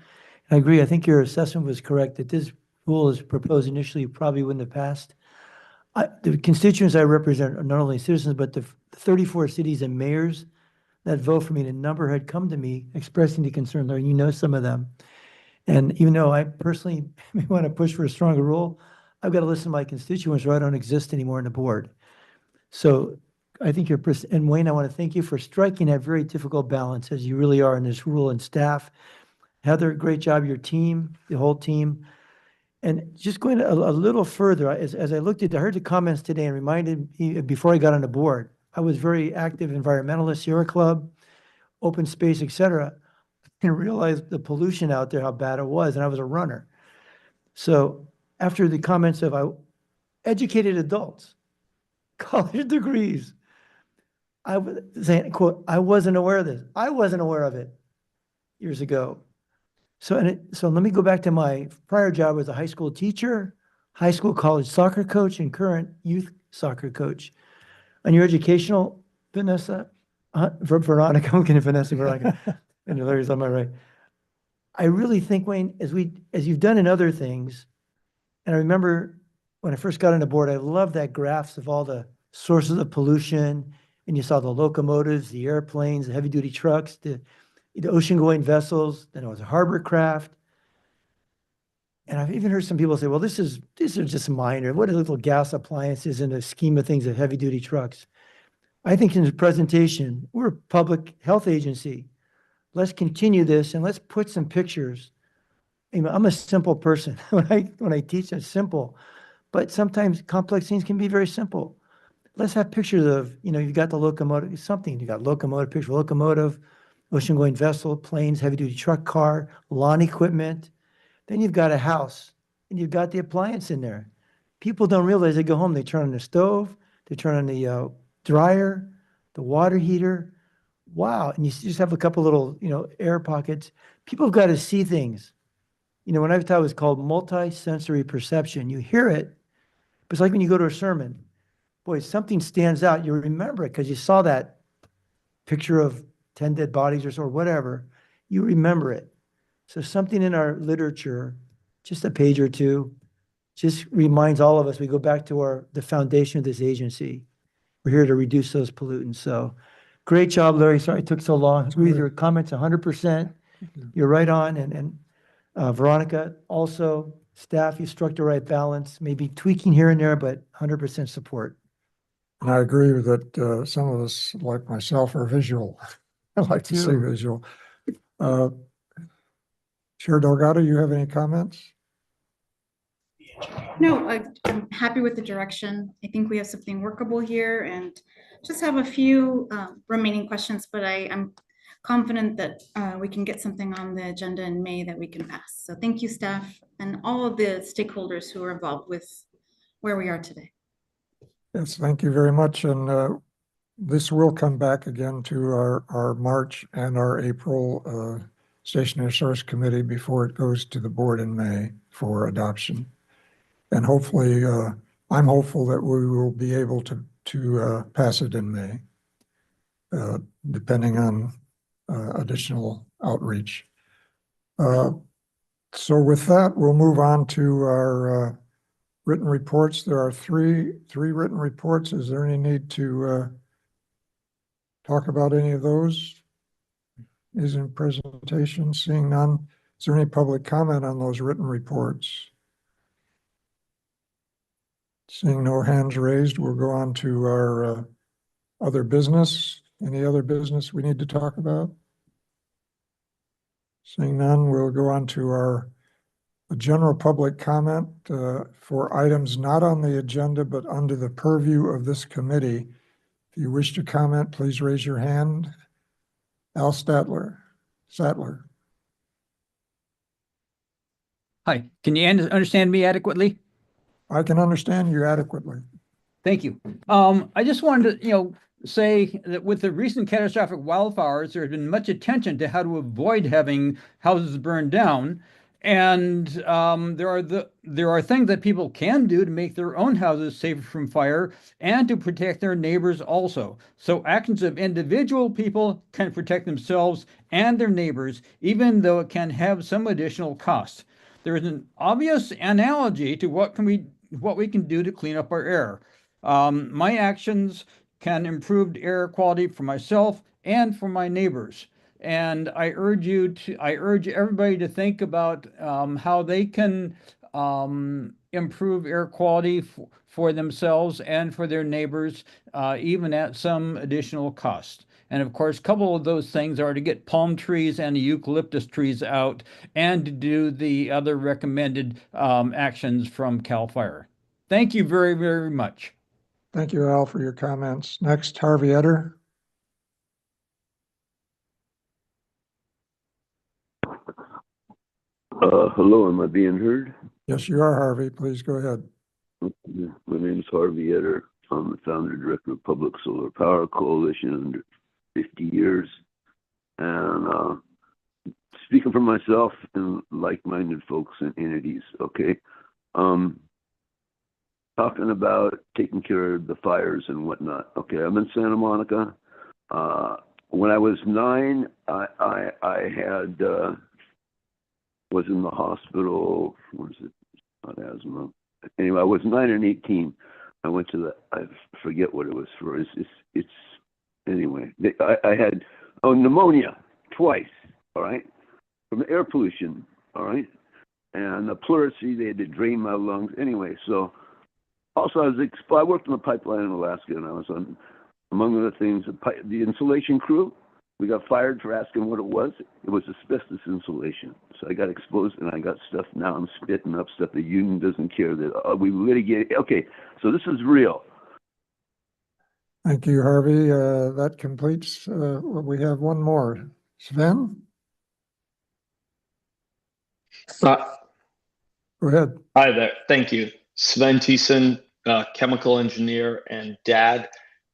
I agree. I think your assessment was correct that this rule as proposed initially probably wouldn't have passed. The constituents I represent are not only citizens, but the 34 cities and mayors that vote for me. And a number had come to me expressing the concern, Larry, you know some of them. And even though I personally may want to push for a stronger rule, I've got to listen to my constituents or I don't exist anymore on the board. So I think and Wayne, I want to thank you for striking that very difficult balance as you really are in this rule, and staff. Heather, great job, your team, the whole team. And just going a little further, as I looked at, I heard the comments today and reminded me before I got on the board, I was very active environmentalist, Sierra Club, open space, et cetera, and realized the pollution out there, how bad it was. And I was a runner. So after the comments of educated adults, college degrees, I was saying, quote, I wasn't aware of this. I wasn't aware of it years ago. So let me go back to my prior job as a high school teacher, high school college soccer coach, and current youth soccer coach. On your educational, Vanessa, Veronica, I'm getting Vanessa, Veronica, and Larry's on my right. I really think, Wayne, as you've done in other things, and I remember when I first got on the board, I loved that graphs of all the sources of pollution, and you saw the locomotives, the airplanes, the heavy-duty trucks, the ocean-going vessels, then it was a harbor craft. And I've even heard some people say, well, these are just minor. What are little gas appliances in the scheme of things of heavy-duty trucks? I think in the presentation, we're a public health agency. Let's continue this and let's put some pictures. I'm a simple person. When I teach, it's simple. But sometimes complex things can be very simple. Let's have pictures of, you've got the locomotive, something. You got locomotive, picture of locomotive, ocean-going vessel, planes, heavy-duty truck, car, lawn equipment. Then you've got a house, and you've got the appliance in there. People don't realize they go home, they turn on the stove, they turn on the dryer, the water heater. Wow, and you just have a couple little, air pockets. People have got to see things. When I was taught, it was called multi-sensory perception. You hear it, but it's like when you go to a sermon. Boy, something stands out. You remember it because you saw that picture of 10 dead bodies or so, or whatever. You remember it. So something in our literature, just a page or two, just reminds all of us, we go back to the foundation of this agency. We're here to reduce those pollutants. So great job, Larry. Sorry it took so long. Agree with your comments 100%. You're right on. And Veronica, also, staff, you struck the right balance, maybe tweaking here and there, but 100% support. And I agree that some of us, like myself, are visual. I like to see visual. Chair Delgado, you have any comments? No, I'm happy with the direction. I think we have something workable here and just have a few remaining questions, but I'm confident that we can get something on the agenda in May that we can pass. So thank you, staff, and all of the stakeholders who are involved with where we are today. Yes, thank you very much. And this will come back again to our March and our April Stationary Source Committee before it goes to the board in May for adoption. And hopefully, I'm hopeful that we will be able to pass it in May, depending on additional outreach. So with that, we'll move on to our written reports. There are three written reports. Is there any need to talk about any of those? Is in presentation, seeing none. Is there any public comment on those written reports? Seeing no hands raised, we'll go on to our other business. Any other business we need to talk about? Seeing none, we'll go on to our general public comment for items not on the agenda but under the purview of this committee. If you wish to comment, please raise your hand. Al Sattler. Hi, can you understand me adequately? I can understand you adequately. Thank you. I just wanted to, say that with the recent catastrophic wildfires, there has been much attention to how to avoid having houses burned down. And there are things that people can do to make their own houses safer from fire and to protect their neighbors also. So actions of individual people can protect themselves and their neighbors, even though it can have some additional costs. There is an obvious analogy to what we can do to clean up our air. My actions can improve air quality for myself and for my neighbors. And I urge everybody to think about how they can improve air quality for themselves and for their neighbors, even at some additional cost. And of course, a couple of those things are to get palm trees and eucalyptus trees out and to do the other recommended actions from CAL FIRE. Thank you very, very much. Thank you, Al, for your comments. Next, Harvey Etter. Hello, am I being heard? Yes, you are, Harvey. Please go ahead. My name is Harvey Etter. I'm the founder and director of Public Solar Power Coalition under 50 years. And speaking for myself and like-minded folks and entities, okay? Talking about taking care of the fires and whatnot. Okay, I'm in Santa Monica. When I was 9, I had was in the hospital. What is it? Not asthma. Anyway, I was 9 and 18. I went to I forget what it was for. It's anyway. I had pneumonia twice. All right, from air pollution. All right, and the pleurisy. They had to drain my lungs. Anyway, so. Also, I worked on the pipeline in Alaska, and I was on, among other things, the insulation crew. We got fired for asking what it was. It was asbestos insulation. So I got exposed, and I got stuff. Now I'm spitting up stuff. The union doesn't care that we litigated. Okay, so this is real. Thank you, Harvey. That completes, we have one more. Sven? Go ahead. Hi there. Thank you. Sven Thiessen, chemical engineer and dad.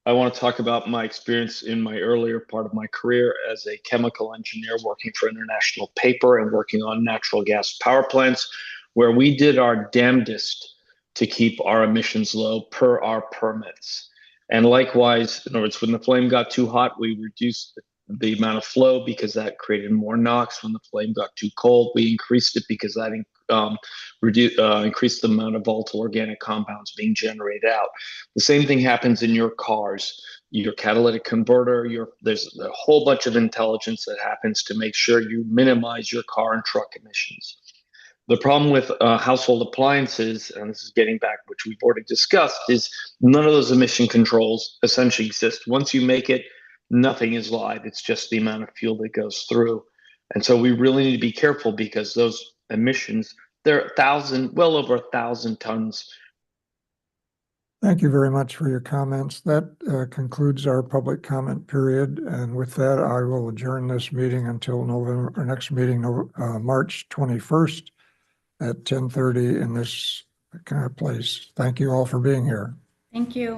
I want to talk about my experience in my earlier part of my career as a chemical engineer working for International Paper and working on natural gas power plants, where we did our damnedest to keep our emissions low per our permits. And likewise, in other words, when the flame got too hot, we reduced the amount of flow because that created more NOx. When the flame got too cold, we increased it because that increased the amount of volatile organic compounds being generated out. The same thing happens in your cars, your catalytic converter. There's a whole bunch of intelligence that happens to make sure you minimize your car and truck emissions. The problem with household appliances, and this is getting back, which we've already discussed, is none of those emission controls essentially exist. Once you make it, nothing is live. It's just the amount of fuel that goes through. And so we really need to be careful because those emissions, they're well over 1,000 tons. Thank you very much for your comments. That concludes our public comment period. And with that, I will adjourn this meeting until our next meeting, March 21st at 10:30 in this kind of place. Thank you all for being here. Thank you.